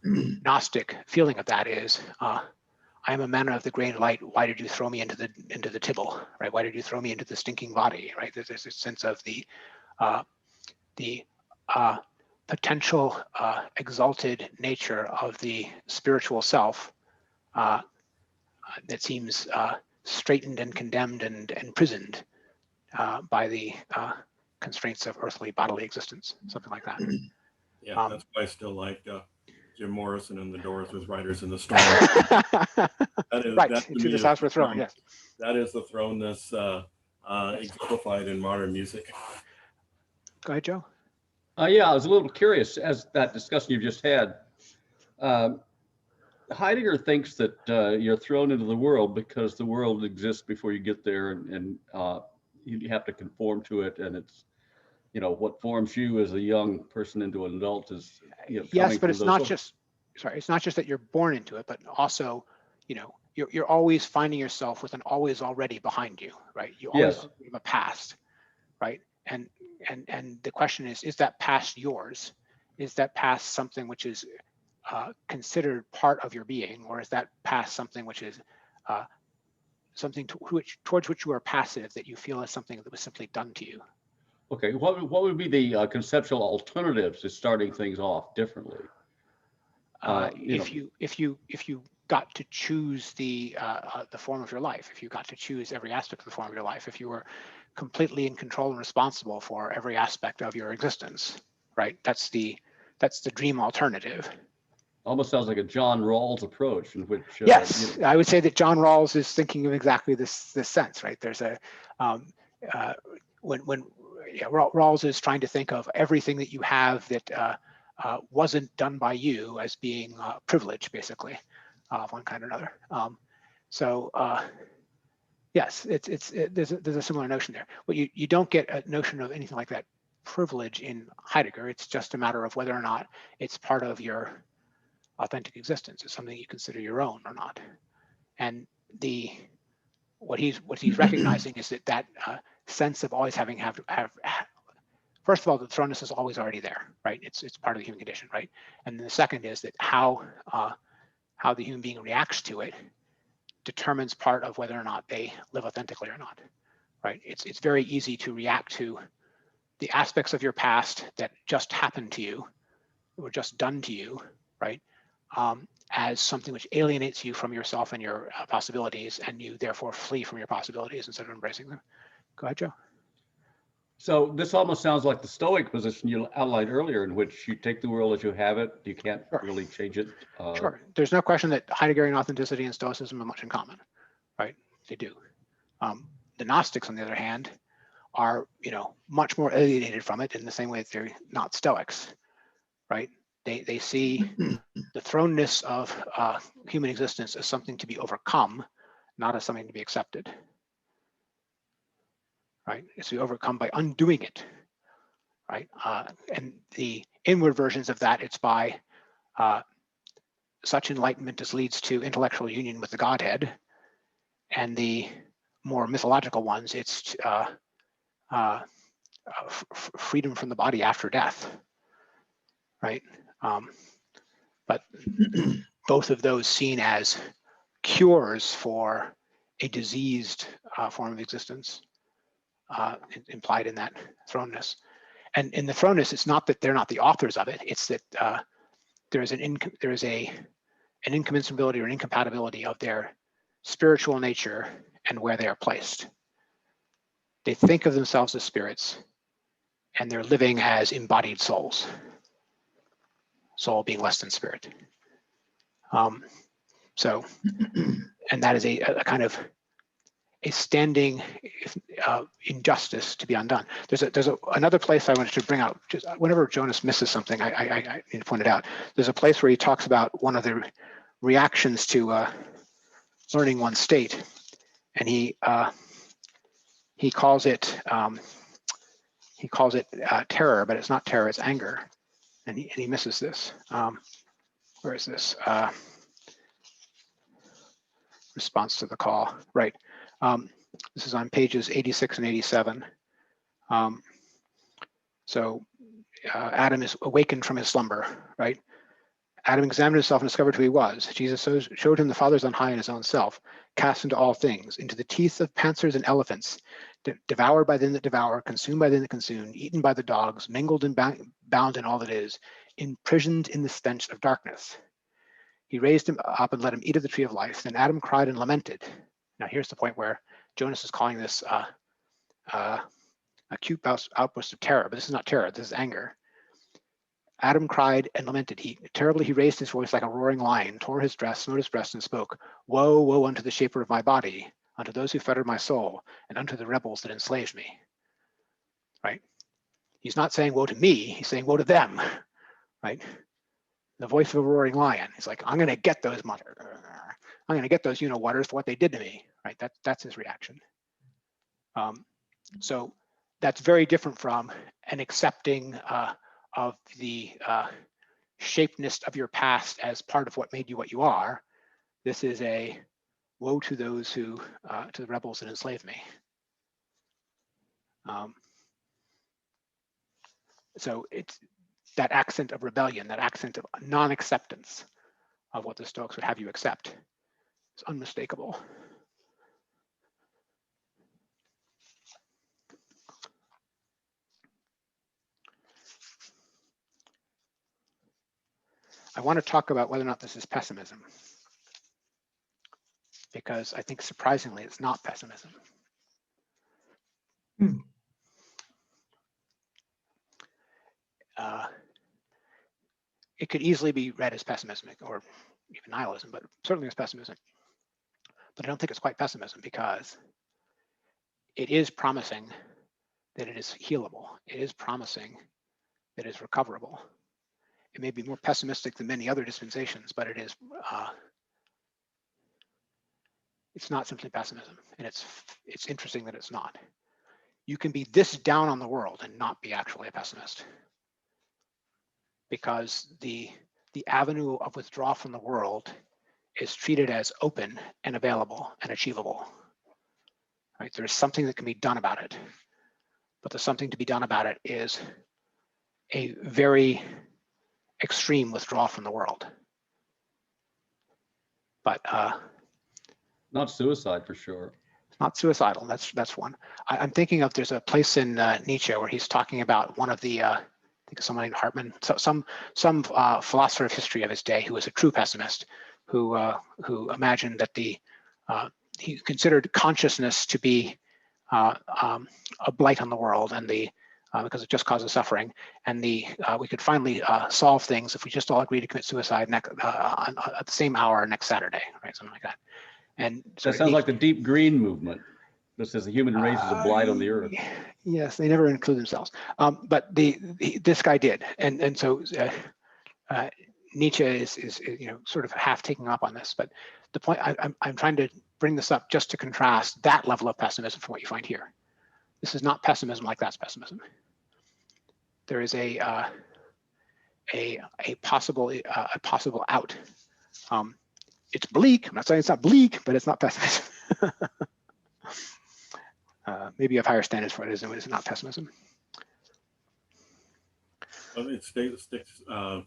[SPEAKER 2] Gnostic feeling of that is, I am a man of the grain light. Why did you throw me into the tibble, right? Why did you throw me into the stinking body, right? There's this sense of the potential exalted nature of the spiritual self that seems straitened and condemned and imprisoned by the constraints of earthly bodily existence, something like that.
[SPEAKER 3] Yeah, that's why I still like Jim Morrison and the Doors with Riders in the Storm.
[SPEAKER 2] Right,
[SPEAKER 3] that to
[SPEAKER 2] to
[SPEAKER 3] me
[SPEAKER 2] this
[SPEAKER 3] is
[SPEAKER 2] house
[SPEAKER 3] the
[SPEAKER 2] we're throwing,
[SPEAKER 3] throne.
[SPEAKER 2] yes.
[SPEAKER 3] That is the throne that's exemplified in modern music.
[SPEAKER 2] Go ahead, Joe.
[SPEAKER 1] Yeah, I was a little curious as that discussion you just had. Heidegger thinks that you're thrown into the world because the world exists before you get there, and you have to conform to it. And it's, what forms you as a young person into an adult is,
[SPEAKER 2] Yes, but it's not just, sorry, it's not just that you're born into it, but also, you're always finding yourself with an always already behind you, right? You always have a past, right? And the question is that past yours? Is that past something which is considered part of your being, or is that past something which is something towards which you are passive, that you feel as something that was simply done to you?
[SPEAKER 1] Okay, what would be the conceptual alternatives to starting things off differently?
[SPEAKER 2] If you got to choose the form of your life, if you got to choose every aspect of the form of your life, if you were completely in control and responsible for every aspect of your existence, right? That's the dream alternative.
[SPEAKER 1] Almost sounds like a John Rawls approach, in which
[SPEAKER 2] yes, I would say that John Rawls is thinking of exactly this sense, right? There's a Rawls is trying to think of everything that you have that wasn't done by you as being privilege, basically, of one kind or another. Yes, there's a similar notion there. But you don't get a notion of anything like that privilege in Heidegger. It's just a matter of whether or not it's part of your authentic existence. It's something you consider your own or not. And what he's recognizing is that sense of always having have first of all, the thrownness is always already there, right? It's part of the human condition, right? And then the second is that how the human being reacts to it determines part of whether or not they live authentically or not, right? It's very easy to react to the aspects of your past that just happened to you, or just done to you, right? As something which alienates you from yourself and your possibilities, and you therefore flee from your possibilities instead of embracing them. Go ahead, Joe.
[SPEAKER 1] So this almost sounds like the Stoic position you outlined earlier, in which you take the world as you have it. You can't really change it.
[SPEAKER 2] Sure. There's no question that Heideggerian authenticity and Stoicism have much in common, right? They do. The Gnostics, on the other hand, are much more alienated from it in the same way that they're not Stoics, right? They see the thrownness of human existence as something to be overcome, not as something to be accepted, right? It's to be overcome by undoing it, right? And the inward versions of that, it's by such enlightenment as leads to intellectual union with the Godhead, and the more mythological ones, it's freedom from the body after death, right? But both of those seen as cures for a diseased form of existence, implied in that thrownness. And in the thrownness, it's not that they're not the authors of it; it's that there is an incommensurability or an incompatibility of their spiritual nature and where they are placed. They think of themselves as spirits, and they're living as embodied souls. Soul being less than spirit. So, and that is a kind of a standing injustice to be undone. There's another place I wanted to bring out. Just whenever Jonas misses something, I need to point it out. There's a place where he talks about one of the reactions to learning one's state, and he calls it terror, but it's not terror, it's anger, and he misses this. Where is this? Response to the call, right? This is on pages 86 and 87. So Adam is awakened from his slumber, right? Adam examined himself and discovered who he was. Jesus showed him the Father's on high and his own self, cast into all things, into the teeth of panthers and elephants, devoured by them that devour, consumed by them that consume, eaten by the dogs, mingled and bound in all that is, imprisoned in the stench of darkness. He raised him up and let him eat of the tree of life. Then Adam cried and lamented. Now here's the point where Jonas is calling this acute outburst of terror, but this is not terror, this is anger. Adam cried and lamented. Terribly he raised his voice like a roaring lion, tore his dress, smote his breast, and spoke, "Woe, woe unto the shaper of my body, unto those who fettered my soul, and unto the rebels that enslaved me." Right? He's not saying woe to me, he's saying woe to them. Right? The voice of a roaring lion. He's like, I'm gonna get those I'm gonna get those you-know-whaters for what they did to me. Right? That's his reaction. So that's very different from an accepting of the shapeness of your past as part of what made you what you are. This is a woe to those who, to the rebels that enslaved me. So it's that accent of rebellion, that accent of non-acceptance of what the Stoics would have you accept. It's unmistakable. I want to talk about whether or not this is pessimism, because I think surprisingly it's not pessimism. It could easily be read as pessimistic or even nihilism, but certainly as pessimism. But I don't think it's quite pessimism, because it is promising that it is healable. It is promising that it is recoverable. It may be more pessimistic than many other dispensations, but it is. It's not simply pessimism, and it's interesting that it's not. You can be this down on the world and not be actually a pessimist, because the avenue of withdrawal from the world is treated as open and available and achievable. Right? There's something that can be done about it, but the something to be done about it is a very extreme withdrawal from the world. But
[SPEAKER 1] not suicide for sure.
[SPEAKER 2] Not suicidal. That's one. I'm thinking of, there's a place in Nietzsche where he's talking about one of the I think of someone named Hartmann, so some philosopher of history of his day who was a true pessimist, who imagined that he considered consciousness to be a blight on the world, and because it just causes suffering, and we could finally solve things if we just all agree to commit suicide at the same hour next Saturday, right? Something like that. And so
[SPEAKER 1] that sounds like the deep green movement. This says the human race is a blight on the earth.
[SPEAKER 2] Yes, they never include themselves, but this guy did, and so Nietzsche is sort of half taking up on this. But the point I'm trying to bring this up just to contrast that level of pessimism from what you find here. This is not pessimism like that's pessimism. There is a possible out. It's bleak. I'm not saying it's not bleak, but it's not pessimism. Maybe you have higher standards for it, isn't it? It's not pessimism.
[SPEAKER 3] Well, it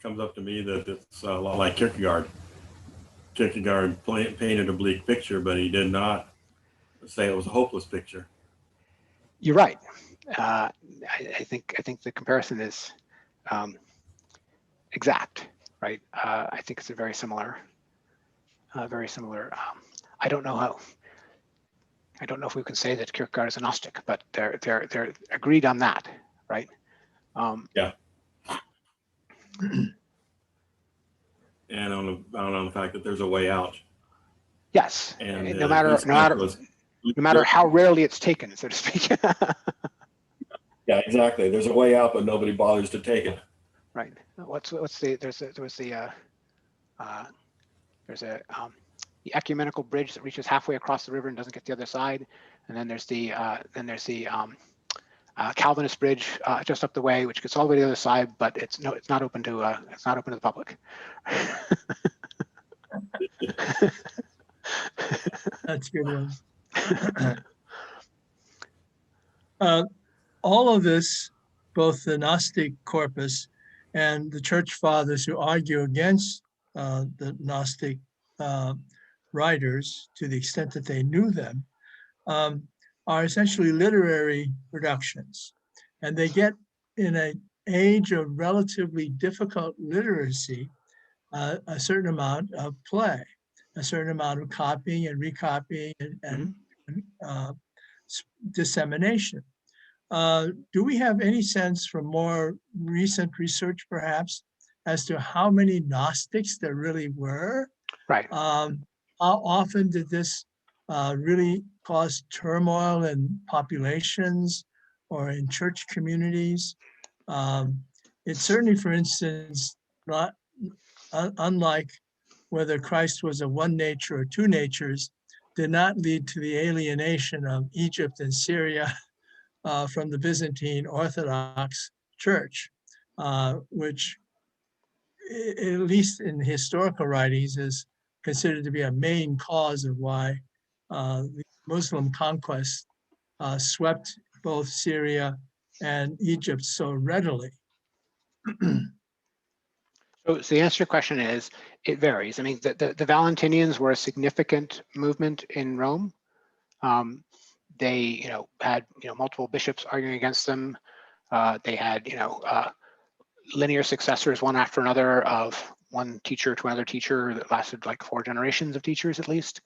[SPEAKER 3] comes up to me that it's a lot like Kierkegaard. Kierkegaard painted a bleak picture, but he did not say it was a hopeless picture.
[SPEAKER 2] You're right. I think the comparison is exact, right? I think it's a very similar. I don't know if we can say that Kierkegaard is a Gnostic, but they're agreed on that, right?
[SPEAKER 3] Yeah. And on the fact that there's a way out.
[SPEAKER 2] Yes.
[SPEAKER 3] And
[SPEAKER 2] no matter how rarely it's taken, so to speak.
[SPEAKER 3] Yeah, exactly. There's a way out, but nobody bothers to take it.
[SPEAKER 2] Right. There's the ecumenical bridge that reaches halfway across the river and doesn't get to the other side, and then there's the Calvinist bridge just up the way, which gets all the way to the other side, but it's not open to the public.
[SPEAKER 5] That's a good one. All of this, both the Gnostic corpus and the church fathers who argue against the Gnostic writers, to the extent that they knew them, are essentially literary productions. And they get, in an age of relatively difficult literacy, a certain amount of play, a certain amount of copying and recopying and dissemination. Do we have any sense from more recent research, perhaps, as to how many Gnostics there really were?
[SPEAKER 2] Right.
[SPEAKER 5] How often did this really cause turmoil in populations or in church communities? It's certainly, for instance, not unlike whether Christ was a one nature or two natures, did not lead to the alienation of Egypt and Syria from the Byzantine Orthodox Church, which, at least in historical writings, is considered to be a main cause of why the Muslim conquest swept both Syria and Egypt so readily.
[SPEAKER 2] So the answer to your question is, it varies. I mean, the Valentinians were a significant movement in Rome. They, had, multiple bishops arguing against them. They had, linear successors, one after another, of one teacher to another teacher that lasted like 4 generations of teachers at least.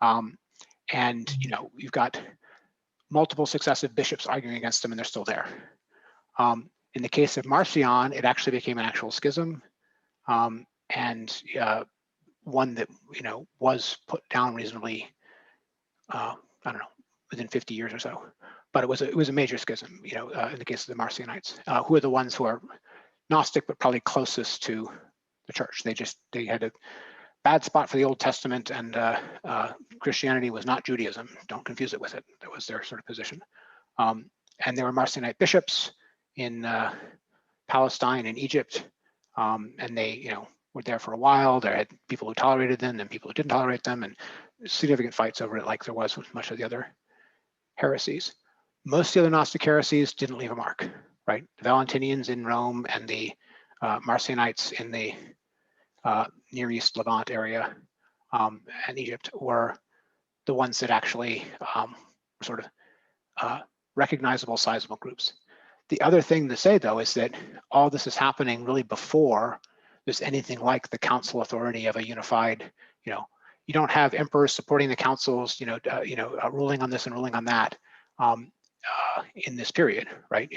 [SPEAKER 2] And, you've got multiple successive bishops arguing against them, and they're still there. In the case of Marcion, it actually became an actual schism. And one that was put down reasonably, I don't know, within 50 years or so. But it was a major schism, in the case of the Marcionites, who are the ones who are Gnostic, but probably closest to the church. They had a bad spot for the Old Testament, and Christianity was not Judaism. Don't confuse it with it. That was their sort of position. And there were Marcionite bishops in Palestine and Egypt, and they, were there for a while. There had people who tolerated them and people who didn't tolerate them, and significant fights over it, like there was with much of the other heresies. Most of the other Gnostic heresies didn't leave a mark, right? The Valentinians in Rome and the Marcionites in the Near East Levant area and Egypt were the ones that actually were sort of recognizable, sizable groups. The other thing to say, though, is that all this is happening really before there's anything like the council authority of a unified, you don't have emperors supporting the councils, ruling on this and ruling on that in this period, right?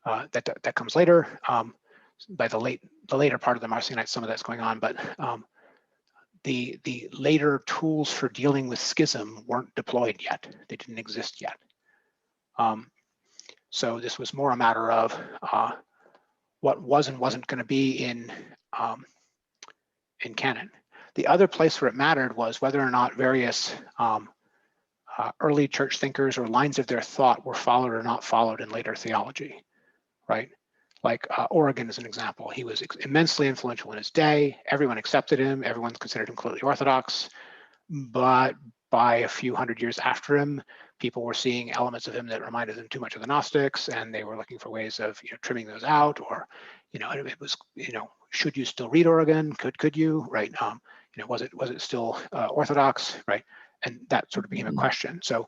[SPEAKER 2] That comes later. By the later part of the Marcionites, some of that's going on, but the later tools for dealing with schism weren't deployed yet. They didn't exist yet. So this was more a matter of what was and wasn't going to be in canon. The other place where it mattered was whether or not various early church thinkers or lines of their thought were followed or not followed in later theology, right? Like Origen is an example. He was immensely influential in his day. Everyone accepted him. Everyone considered him completely orthodox. But by a few hundred years after him, people were seeing elements of him that reminded them too much of the Gnostics, and they were looking for ways of trimming those out, or it was should you still read Origen? Could you, right? Was it still orthodox, right? And that sort of became a question. So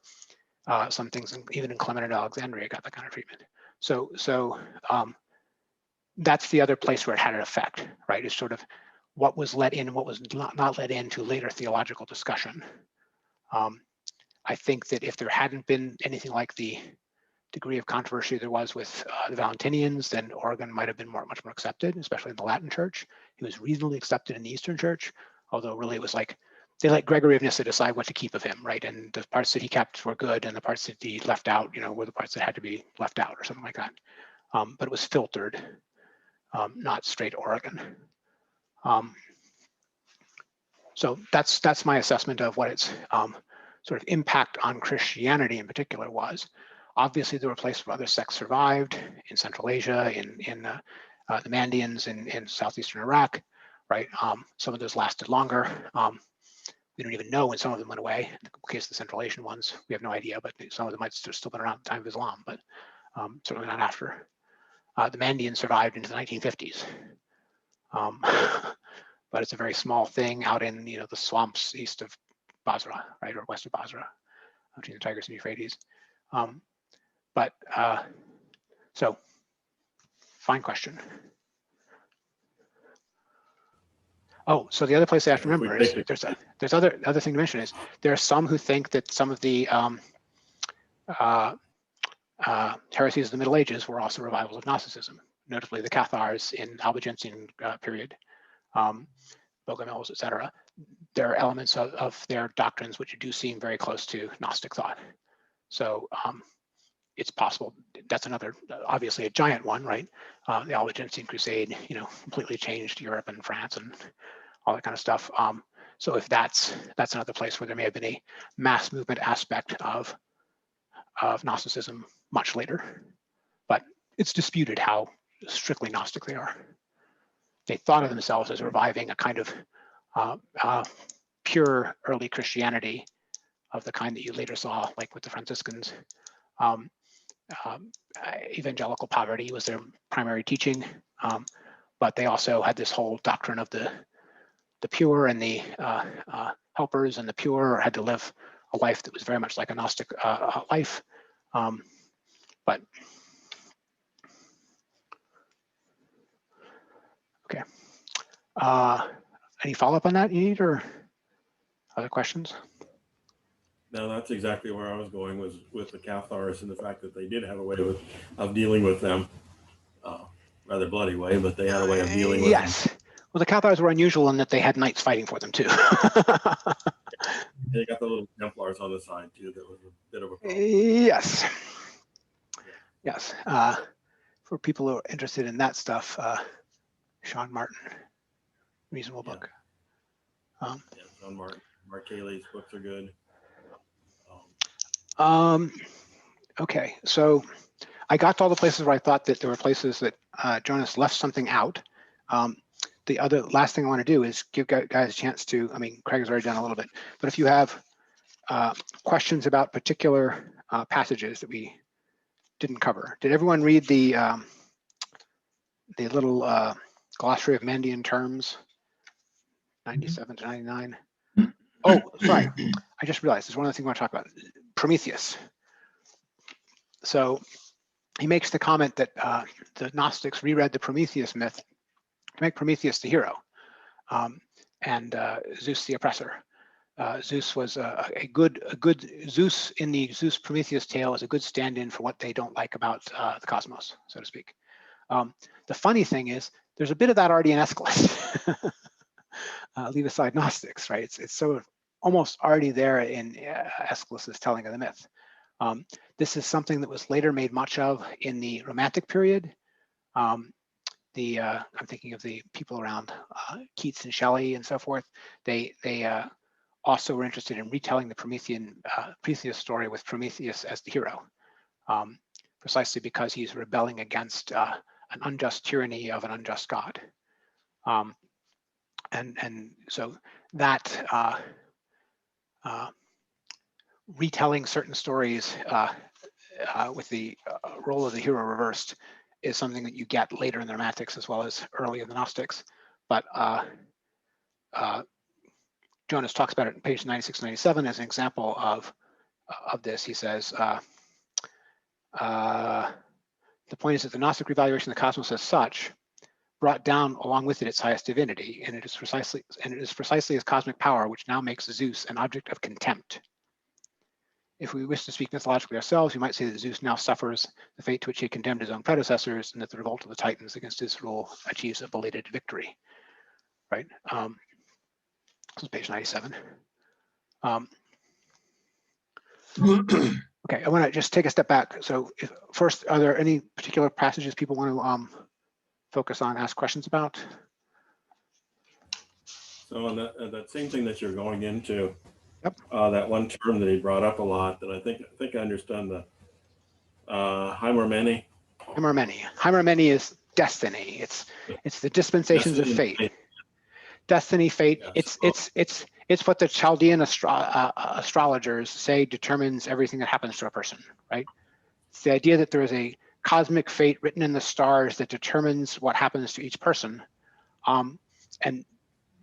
[SPEAKER 2] some things, even in Clement and Alexandria, got that kind of treatment. So that's the other place where it had an effect, right? Is sort of what was let in and what was not let into later theological discussion. I think that if there hadn't been anything like the degree of controversy there was with the Valentinians, then Origen might have been much more accepted, especially in the Latin Church. He was reasonably accepted in the Eastern Church, although really it was like they let Gregory of Nyssa decide what to keep of him, right? And the parts that he kept were good, and the parts that he left out, were the parts that had to be left out, or something like that. But it was filtered, not straight Origen. So that's my assessment of what its sort of impact on Christianity in particular was. Obviously, there were places where other sects survived in Central Asia, in the Mandeans in southeastern Iraq, right? Some of those lasted longer. We don't even know when some of them went away. In the case of the Central Asian ones, we have no idea, but some of them might still been around at the time of Islam, but certainly not after. The Mandeans survived into the 1950s. But it's a very small thing out in the swamps east of Basra, right, or west of Basra, between the Tigris and Euphrates. So, fine question. Oh, so the other place I have to
[SPEAKER 3] If we
[SPEAKER 2] remember is
[SPEAKER 3] take
[SPEAKER 2] there's other thing to mention is there are some who think that some of the heresies of the Middle Ages were also revivals of Gnosticism, notably the Cathars in Albigensian period, Bogomils, etc. There are elements of their doctrines which do seem very close to Gnostic thought. So it's possible. That's another, obviously a giant one, right? The Albigensian Crusade, completely changed Europe and France and all that kind of stuff. So if that's another place where there may have been a mass movement aspect of Gnosticism much later, but it's disputed how strictly Gnostic they are. They thought of themselves as reviving a kind of pure early Christianity of the kind that you later saw, like with the Franciscans. Evangelical poverty was their primary teaching, but they also had this whole doctrine of the pure and the helpers, and the pure had to live a life that was very much like a Gnostic life. But okay, any follow-up on that you need, or other questions?
[SPEAKER 3] No, that's exactly where I was going, was with the Cathars and the fact that they did have a way of dealing with them, rather bloody way, but they had a way of dealing with
[SPEAKER 2] yes.
[SPEAKER 3] them.
[SPEAKER 2] Well, the Cathars were unusual in that they had knights fighting for them too.
[SPEAKER 3] They got the little Templars on the side too. That was a bit of a problem.
[SPEAKER 2] Yes. Yes. For people who are interested in that stuff, Sean Martin, reasonable book.
[SPEAKER 3] Yeah, John Mark Cayley's books are good.
[SPEAKER 2] Okay, so I got to all the places where I thought that there were places that Jonas left something out. The other last thing I want to do is give guys a chance to, I mean, Craig has already done a little bit, but if you have questions about particular passages that we didn't cover. Did everyone read the little glossary of Mandean terms, 97 to 99? Oh, sorry, I just realized there's one other thing I want to talk about, Prometheus. So he makes the comment that the Gnostics reread the Prometheus myth to make Prometheus the hero, and Zeus the oppressor. Zeus was a good Zeus in the Zeus Prometheus tale is a good stand-in for what they don't like about the cosmos, so to speak. The funny thing is, there's a bit of that already in Aeschylus. Leave aside Gnostics, right? It's so almost already there in Aeschylus's telling of the myth. This is something that was later made much of in the Romantic period. I'm thinking of the people around Keats and Shelley and so forth. They also were interested in retelling the Prometheus story with Prometheus as the hero, precisely because he's rebelling against an unjust tyranny of an unjust god. And so that retelling certain stories with the role of the hero reversed is something that you get later in the Romantics as well as early in the Gnostics. But Jonas talks about it in page 96, 97 as an example of this. He says, the point is that the Gnostic revaluation of the cosmos as such brought down along with it its highest divinity, and it is precisely as cosmic power which now makes Zeus an object of contempt. If we wish to speak mythologically ourselves, we might say that Zeus now suffers the fate to which he condemned his own predecessors, and that the revolt of the Titans against his rule achieves a belated victory. Right? This is page 97. Okay, I want to just take a step back. So first, are there any particular passages people want to focus on, ask questions about?
[SPEAKER 3] So on that same thing that you're going into,
[SPEAKER 2] Yep.
[SPEAKER 3] That one term that he brought up a lot that I think I understand, the hymermene.
[SPEAKER 2] Hymermene is destiny. It's the dispensations of fate. Destiny, fate.
[SPEAKER 3] Yeah,
[SPEAKER 2] It's what the Chaldean astrologers say determines everything that happens to a person, right? It's the idea that there is a cosmic fate written in the stars that determines what happens to each person. And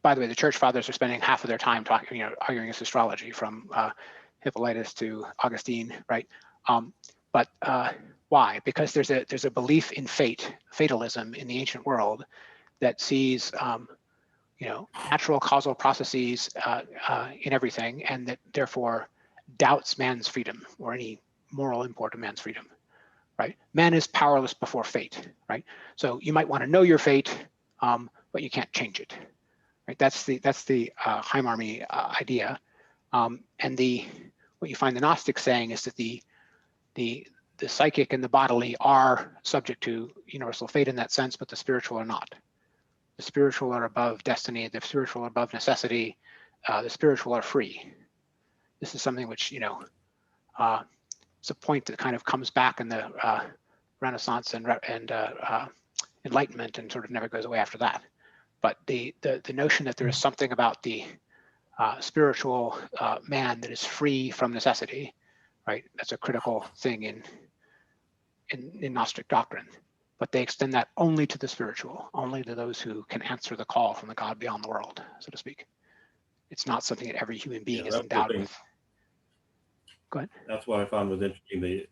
[SPEAKER 2] by the way, the church fathers are spending half of their time talking, arguing against astrology, from Hippolytus to Augustine, right? But why? Because there's a belief in fate, fatalism in the ancient world that sees natural causal processes in everything, and that therefore doubts man's freedom or any moral import of man's freedom, right? Man is powerless before fate, right? So you might want to know your fate, but you can't change it, right? That's the Heimarmy idea, and what you find the Gnostics saying is that the psychic and the bodily are subject to universal fate in that sense, but the spiritual are not. The spiritual are above destiny, the spiritual are above necessity, the spiritual are free. This is something which, it's a point that kind of comes back in the Renaissance and Enlightenment and sort of never goes away after that. But the notion that there is something about the spiritual man that is free from necessity, right? That's a critical thing in Gnostic doctrine. But they extend that only to the spiritual, only to those who can answer the call from the God beyond the world, so to speak. It's not something that every human being is endowed with. Go ahead.
[SPEAKER 3] That's what I found was interesting.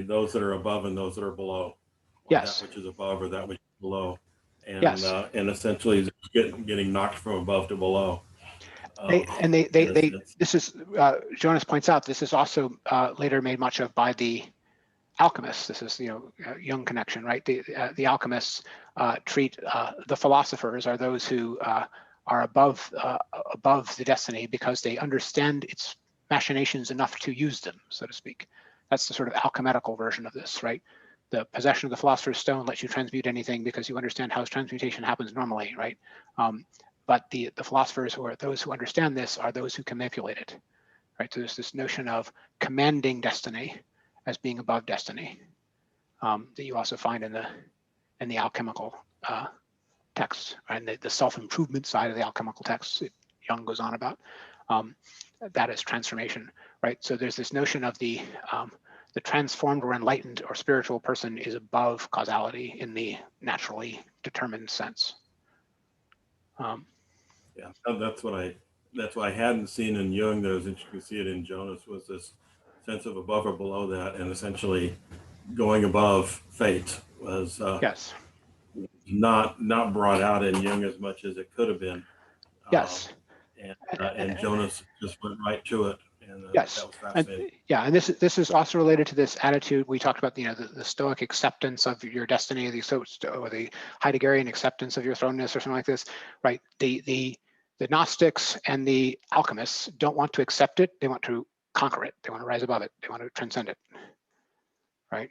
[SPEAKER 3] Those that are above and those that are below.
[SPEAKER 2] Yes.
[SPEAKER 3] That which is above or that which is below. And
[SPEAKER 2] yes.
[SPEAKER 3] And essentially getting knocked from above to below.
[SPEAKER 2] This is Jonas points out, this is also later made much of by the alchemists. This is Jung connection, right? The alchemists treat the philosophers are those who are above the destiny because they understand its machinations enough to use them, so to speak. That's the sort of alchemetical version of this, right? The possession of the philosopher's stone lets you transmute anything because you understand how transmutation happens normally, right? But the philosophers, who are those who understand this, are those who can manipulate it, right? So there's this notion of commanding destiny as being above destiny that you also find in the alchemical texts, right? And the self-improvement side of the alchemical texts that Jung goes on about. That is transformation, right? So there's this notion of the transformed or enlightened or spiritual person is above causality in the naturally determined sense.
[SPEAKER 3] Yeah, that's what I hadn't seen in Jung. That was interesting to see it in Jonas, was this sense of above or below that, and essentially going above fate was
[SPEAKER 2] yes,
[SPEAKER 3] not brought out in Jung as much as it could have been.
[SPEAKER 2] Yes,
[SPEAKER 3] and Jonas just went right to it. And
[SPEAKER 2] yes,
[SPEAKER 3] that was fascinating.
[SPEAKER 2] and this is also related to this attitude we talked about. The Stoic acceptance of your destiny, or the Heideggerian acceptance of your thrownness, or something like this, right? The Gnostics and the alchemists don't want to accept it; they want to conquer it. They want to rise above it. They want to transcend it, right?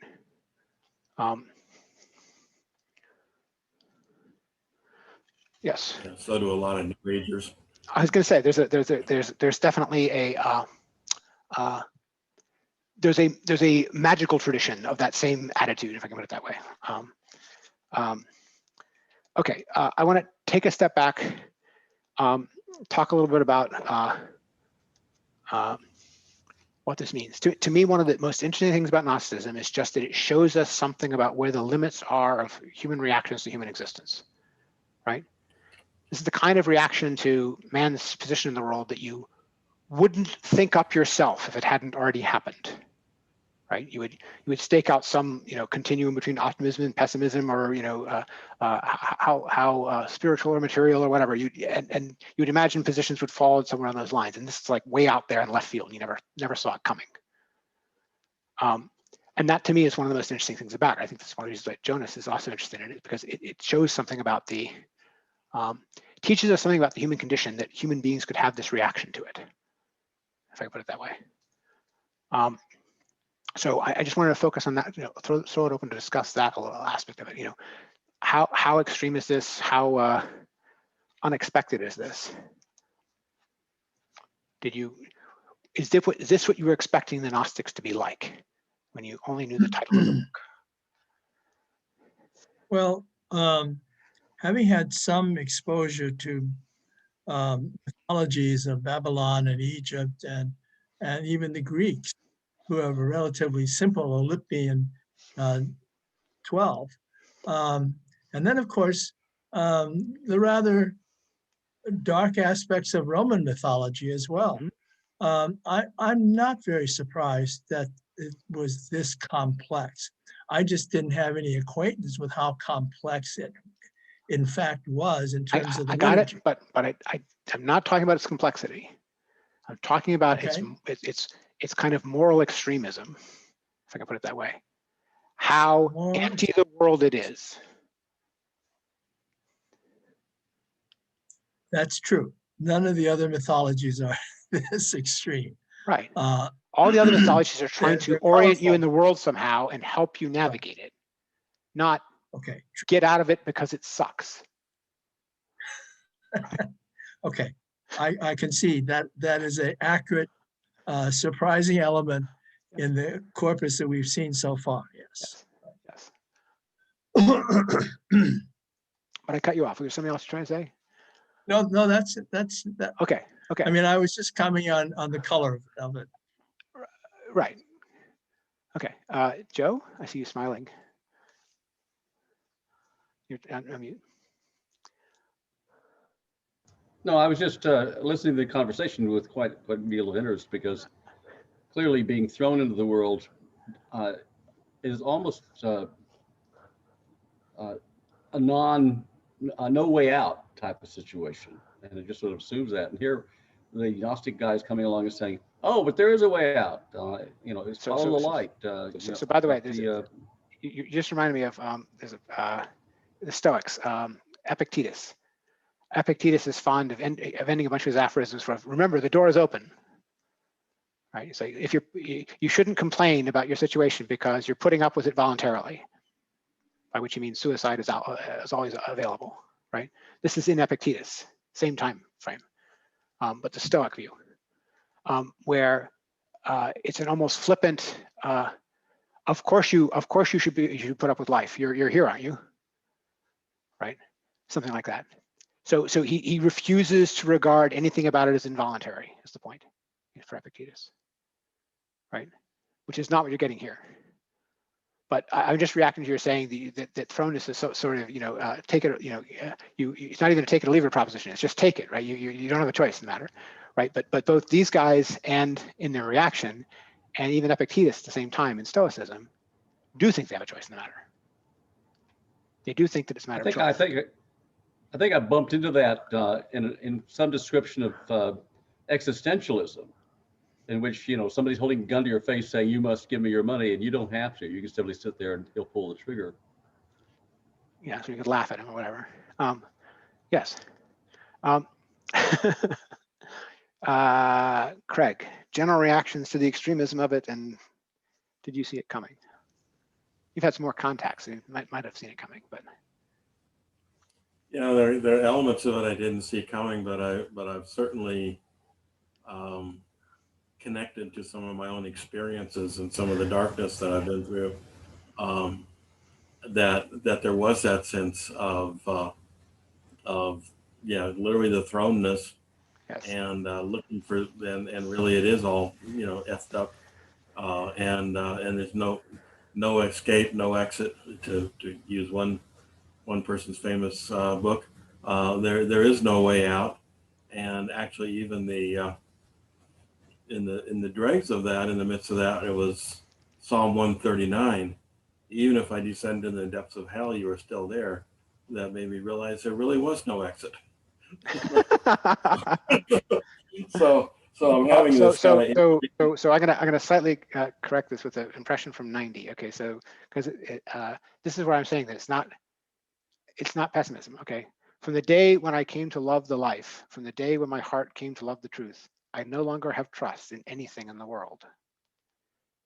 [SPEAKER 2] Yes.
[SPEAKER 3] Yeah, so do a lot of New Agers.
[SPEAKER 2] I was going to say there's definitely there's a magical tradition of that same attitude, if I can put it that way. Okay, I want to take a step back, talk a little bit about what this means. To me, one of the most interesting things about Gnosticism is just that it shows us something about where the limits are of human reactions to human existence, right? This is the kind of reaction to man's position in the world that you wouldn't think up yourself if it hadn't already happened, right? You would stake out some continuum between optimism and pessimism, or how spiritual or material or whatever. And you would imagine positions would fall somewhere on those lines. And this is like way out there in left field. You never saw it coming. And that to me is one of the most interesting things about it. I think that's one of the reasons that Jonas is also interested in it, because it shows something about teaches us something about the human condition, that human beings could have this reaction to it, if I can put it that way. So I just wanted to focus on that, throw it open to discuss that little aspect of it. How extreme is this? How unexpected is this? Is this what you were expecting the Gnostics to be like when you only knew the title of the book?
[SPEAKER 5] Well, having had some exposure to mythologies of Babylon and Egypt and even the Greeks, who have a relatively simple Olympian 12. And then, of course, the rather dark aspects of Roman mythology as well. I'm not very surprised that it was this complex. I just didn't have any acquaintance with how complex in fact was in terms of the
[SPEAKER 2] I got
[SPEAKER 5] liturgy.
[SPEAKER 2] it, but I'm not talking about its complexity. I'm talking about
[SPEAKER 5] Okay.
[SPEAKER 2] its kind of moral extremism, if I can put it that way. How
[SPEAKER 5] Moral-
[SPEAKER 2] anti the world it is.
[SPEAKER 5] That's true. None of the other mythologies are this extreme.
[SPEAKER 2] Right.
[SPEAKER 5] Uh,
[SPEAKER 2] All the other mythologies are trying to
[SPEAKER 5] they're
[SPEAKER 2] orient you in
[SPEAKER 5] colorful.
[SPEAKER 2] the world somehow and help you navigate it, not
[SPEAKER 5] Okay,
[SPEAKER 2] get out of it because it sucks.
[SPEAKER 5] okay. I can see that that is an accurate, surprising element in the corpus that we've seen so far, yes.
[SPEAKER 2] Yes. But I cut you off. Was there something else you're trying to say?
[SPEAKER 5] No, that's that.
[SPEAKER 2] Okay. Okay.
[SPEAKER 5] I mean, I was just commenting on the color of it.
[SPEAKER 2] Right. Okay. Joe, I see you smiling. You're on mute.
[SPEAKER 1] No, I was just listening to the conversation with quite a deal of interest, because clearly being thrown into the world is almost a no way out type of situation, and it just sort of assumes that. And here, the Gnostic guy is coming along and saying, "Oh, but there is a way out. It's follow the light."
[SPEAKER 2] So by the way, you just reminded me of the Stoics, Epictetus. Epictetus is fond of ending a bunch of his aphorisms with, "Remember, the door is open." Right? So if you shouldn't complain about your situation because you're putting up with it voluntarily, by which you mean suicide is always available. Right? This is in Epictetus, same time frame, but the Stoic view, where it's an almost flippant. Of course you should put up with life. You're here, aren't you? Right? Something like that. So he refuses to regard anything about it as involuntary, is the point for Epictetus, right? Which is not what you're getting here. But I'm just reacting to your saying that thrownness is sort of, take it, it's not even a take it or leave it proposition. It's just take it, right? You don't have a choice in the matter, right? But both these guys and in their reaction, and even Epictetus at the same time in Stoicism, do think they have a choice in the matter. They do think that it's a matter of choice.
[SPEAKER 1] I think I bumped into that in some description of existentialism, in which somebody's holding a gun to your face saying you must give me your money, and you don't have to. You can simply sit there and he'll pull the trigger.
[SPEAKER 2] Yeah, so you could laugh at him or whatever. Yes. Craig, general reactions to the extremism of it, and did you see it coming? You've had some more contacts, so you might have seen it coming, but.
[SPEAKER 3] Yeah, there are elements of it I didn't see coming, but I've certainly connected to some of my own experiences and some of the darkness that I've been through. That there was that sense of literally the thrownness,
[SPEAKER 2] Yes.
[SPEAKER 3] and looking for and really it is all effed up, and there's no escape, no exit, to use one person's famous book. There is no way out, and actually even in the dregs of that, in the midst of that, it was Psalm 139. Even if I descend in the depths of hell, you are still there. That made me realize there really was no exit. So I'm having this kind of.
[SPEAKER 2] So I'm gonna slightly correct this with an impression from 90. Okay, so because this is where I'm saying that it's not pessimism. Okay, from the day when I came to love the life, from the day when my heart came to love the truth, I no longer have trust in anything in the world.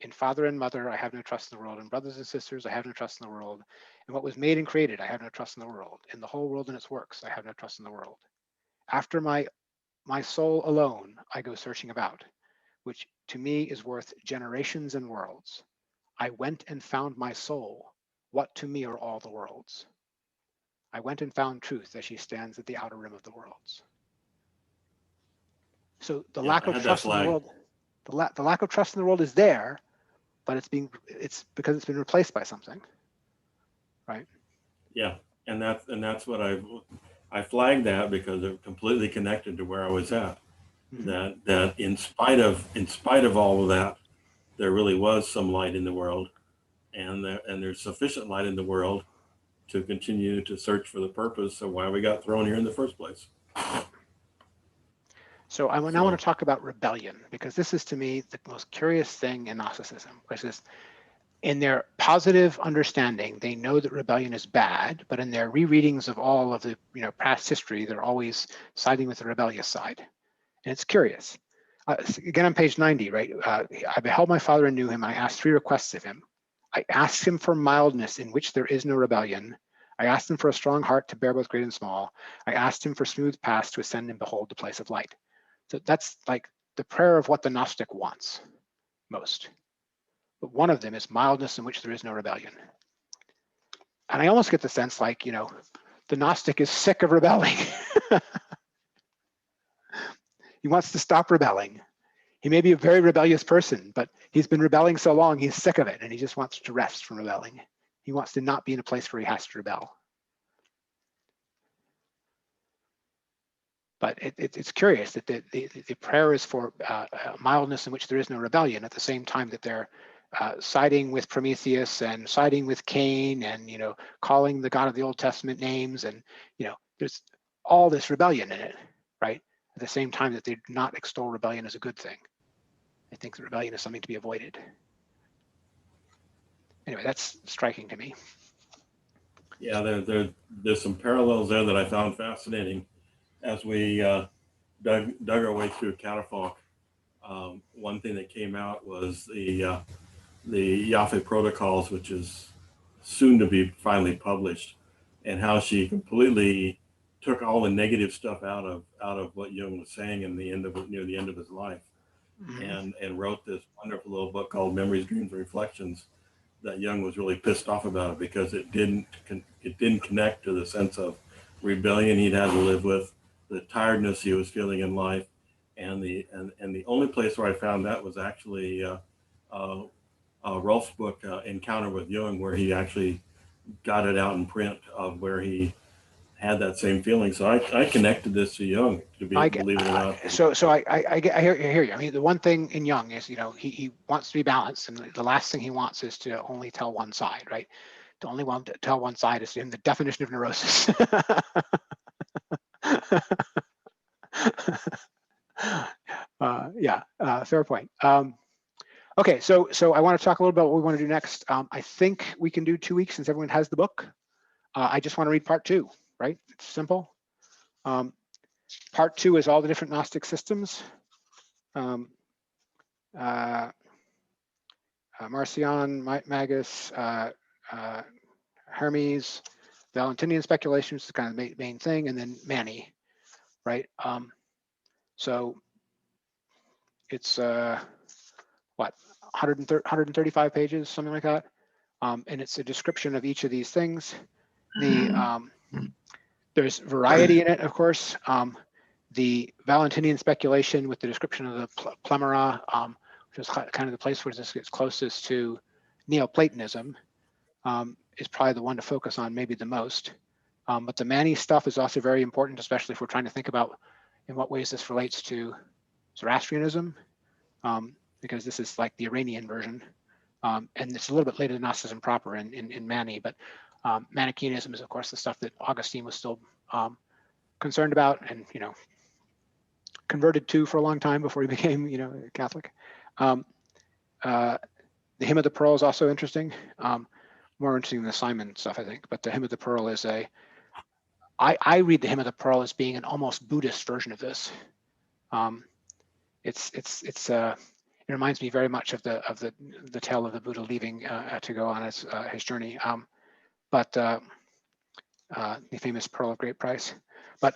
[SPEAKER 2] In father and mother, I have no trust in the world. In brothers and sisters, I have no trust in the world. In what was made and created, I have no trust in the world. In the whole world and its works, I have no trust in the world. After my soul alone, I go searching about, which to me is worth generations and worlds. I went and found my soul. What to me are all the worlds? I went and found truth as she stands at the outer rim of the worlds. So the lack of trust in the world, the lack of trust in the world is there, but it's because it's been replaced by something, right? Yeah,
[SPEAKER 3] and that's what I flagged that because it completely connected to where I was at. Mm-hmm. That in spite of all of that, there really was some light in the world, and there's sufficient light in the world to continue to search for the purpose of why we got thrown here in the first place.
[SPEAKER 2] So I now want to talk about rebellion, because this is to me the most curious thing in Gnosticism, which is in their positive understanding, they know that rebellion is bad, but in their rereadings of all of the past history, they're always siding with the rebellious side. And it's curious. Again, on page 90, right? I beheld my father and knew him. I asked 3 requests of him. I asked him for mildness in which there is no rebellion. I asked him for a strong heart to bear both great and small. I asked him for smooth paths to ascend and behold the place of light. So that's like the prayer of what the Gnostic wants most. But one of them is mildness in which there is no rebellion. And I almost get the sense like, the Gnostic is sick of rebelling. He wants to stop rebelling. He may be a very rebellious person, but he's been rebelling so long, he's sick of it, and he just wants to rest from rebelling. He wants to not be in a place where he has to rebel. But it's curious that the prayer is for mildness in which there is no rebellion, at the same time that they're siding with Prometheus and siding with Cain and calling the God of the Old Testament names, and there's all this rebellion in it, right? At the same time that they do not extol rebellion as a good thing. I think that rebellion is something to be avoided. Anyway, that's striking to me.
[SPEAKER 3] Yeah, there's some parallels there that I found fascinating. As we dug our way through Catafalque, one thing that came out was the Yaffe Protocols, which is soon to be finally published, and how she completely took all the negative stuff out of what Jung was saying in the end of near the end of his life, and wrote this wonderful little book called Memories, Dreams, and Reflections. That Jung was really pissed off about it because it didn't connect to the sense of rebellion he'd had to live with, the tiredness he was feeling in life, and the only place where I found that was actually Rolf's book Encounter with Jung, where he actually got it out in print of where he had that same feeling. So I connected this to Jung, to believe it or not.
[SPEAKER 2] So I hear you. I mean, the one thing in Jung is he wants to be balanced, and the last thing he wants is to only tell one side, right? To only want to tell one side is in the definition of neurosis. Fair point. Okay, so I want to talk a little about what we want to do next. I think we can do 2 weeks since everyone has the book. I just want to read part 2, right? It's simple. Part 2 is all the different Gnostic systems. Marcion, Magus, Hermes, Valentinian speculation, which is kind of the main thing, and then Mani, right? So it's what, 135 pages, something like that, and it's a description of each of these things. There's variety in it, of course. The Valentinian speculation with the description of the Plemera, which is kind of the place where this gets closest to Neoplatonism, is probably the one to focus on maybe the most. But the Mani stuff is also very important, especially if we're trying to think about in what ways this relates to Zoroastrianism, because this is like the Iranian version. And it's a little bit later than Gnosticism proper in Mani, but Manichaeism is, of course, the stuff that Augustine was still concerned about and, converted to for a long time before he became, Catholic. The Hymn of the Pearl is also interesting, more interesting than the Simon stuff, I think. But the Hymn of the Pearl is I read the Hymn of the Pearl as being an almost Buddhist version of this. It reminds me very much of the tale of the Buddha leaving to go on his journey. But the famous Pearl of Great Price. But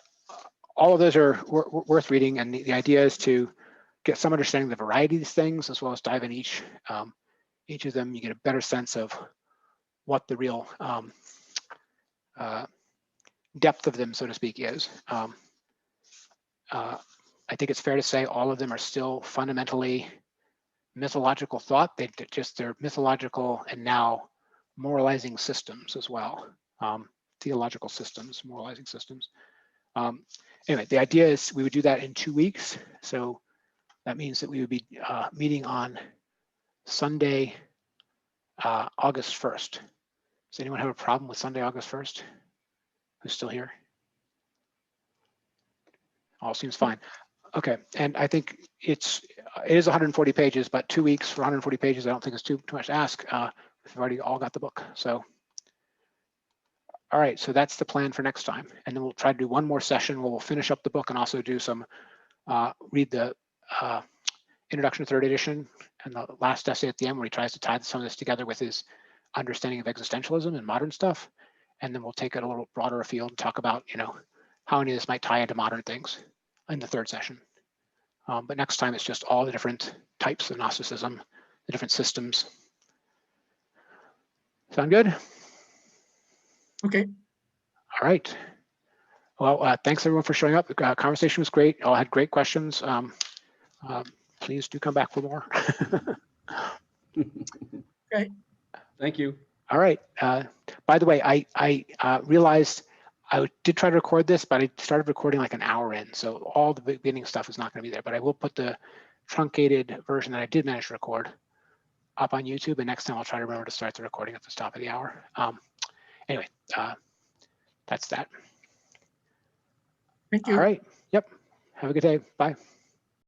[SPEAKER 2] all of those are worth reading, and the idea is to get some understanding of the variety of these things, as well as dive in each of them. You get a better sense of what the real depth of them, so to speak, is. I think it's fair to say all of them are still fundamentally mythological thought. They're mythological and now moralizing systems as well. Theological systems, moralizing systems. Anyway, the idea is we would do that in 2 weeks. So that means that we would be meeting on Sunday, August 1st. Does anyone have a problem with Sunday, August 1st? Who's still here? All seems fine. Okay, and I think it is 140 pages, but 2 weeks for 140 pages, I don't think it's too much to ask. We've already all got the book. So, all right, so that's the plan for next time. And then we'll try to do one more session where we'll finish up the book and also do some, read the Introduction to Third Edition and the last essay at the end where he tries to tie some of this together with his understanding of existentialism and modern stuff. And then we'll take it a little broader afield and talk about, how any of this might tie into modern things in the third session. But next time it's just all the different types of Gnosticism, the different systems. Sound good?
[SPEAKER 5] Okay.
[SPEAKER 2] All right. Well, thanks everyone for showing up. The conversation was great. All had great questions. Please do come back for more.
[SPEAKER 5] Okay.
[SPEAKER 1] Thank you.
[SPEAKER 2] All right. By the way, I realized I did try to record this, but I started recording like an hour in. So all the beginning stuff is not going to be there, but I will put the truncated version that I did manage to record up on YouTube. And next time I'll try to remember to start the recording at the top of the hour. Anyway, that's that.
[SPEAKER 5] Thank you.
[SPEAKER 2] All right. Yep. Have a good day. Bye.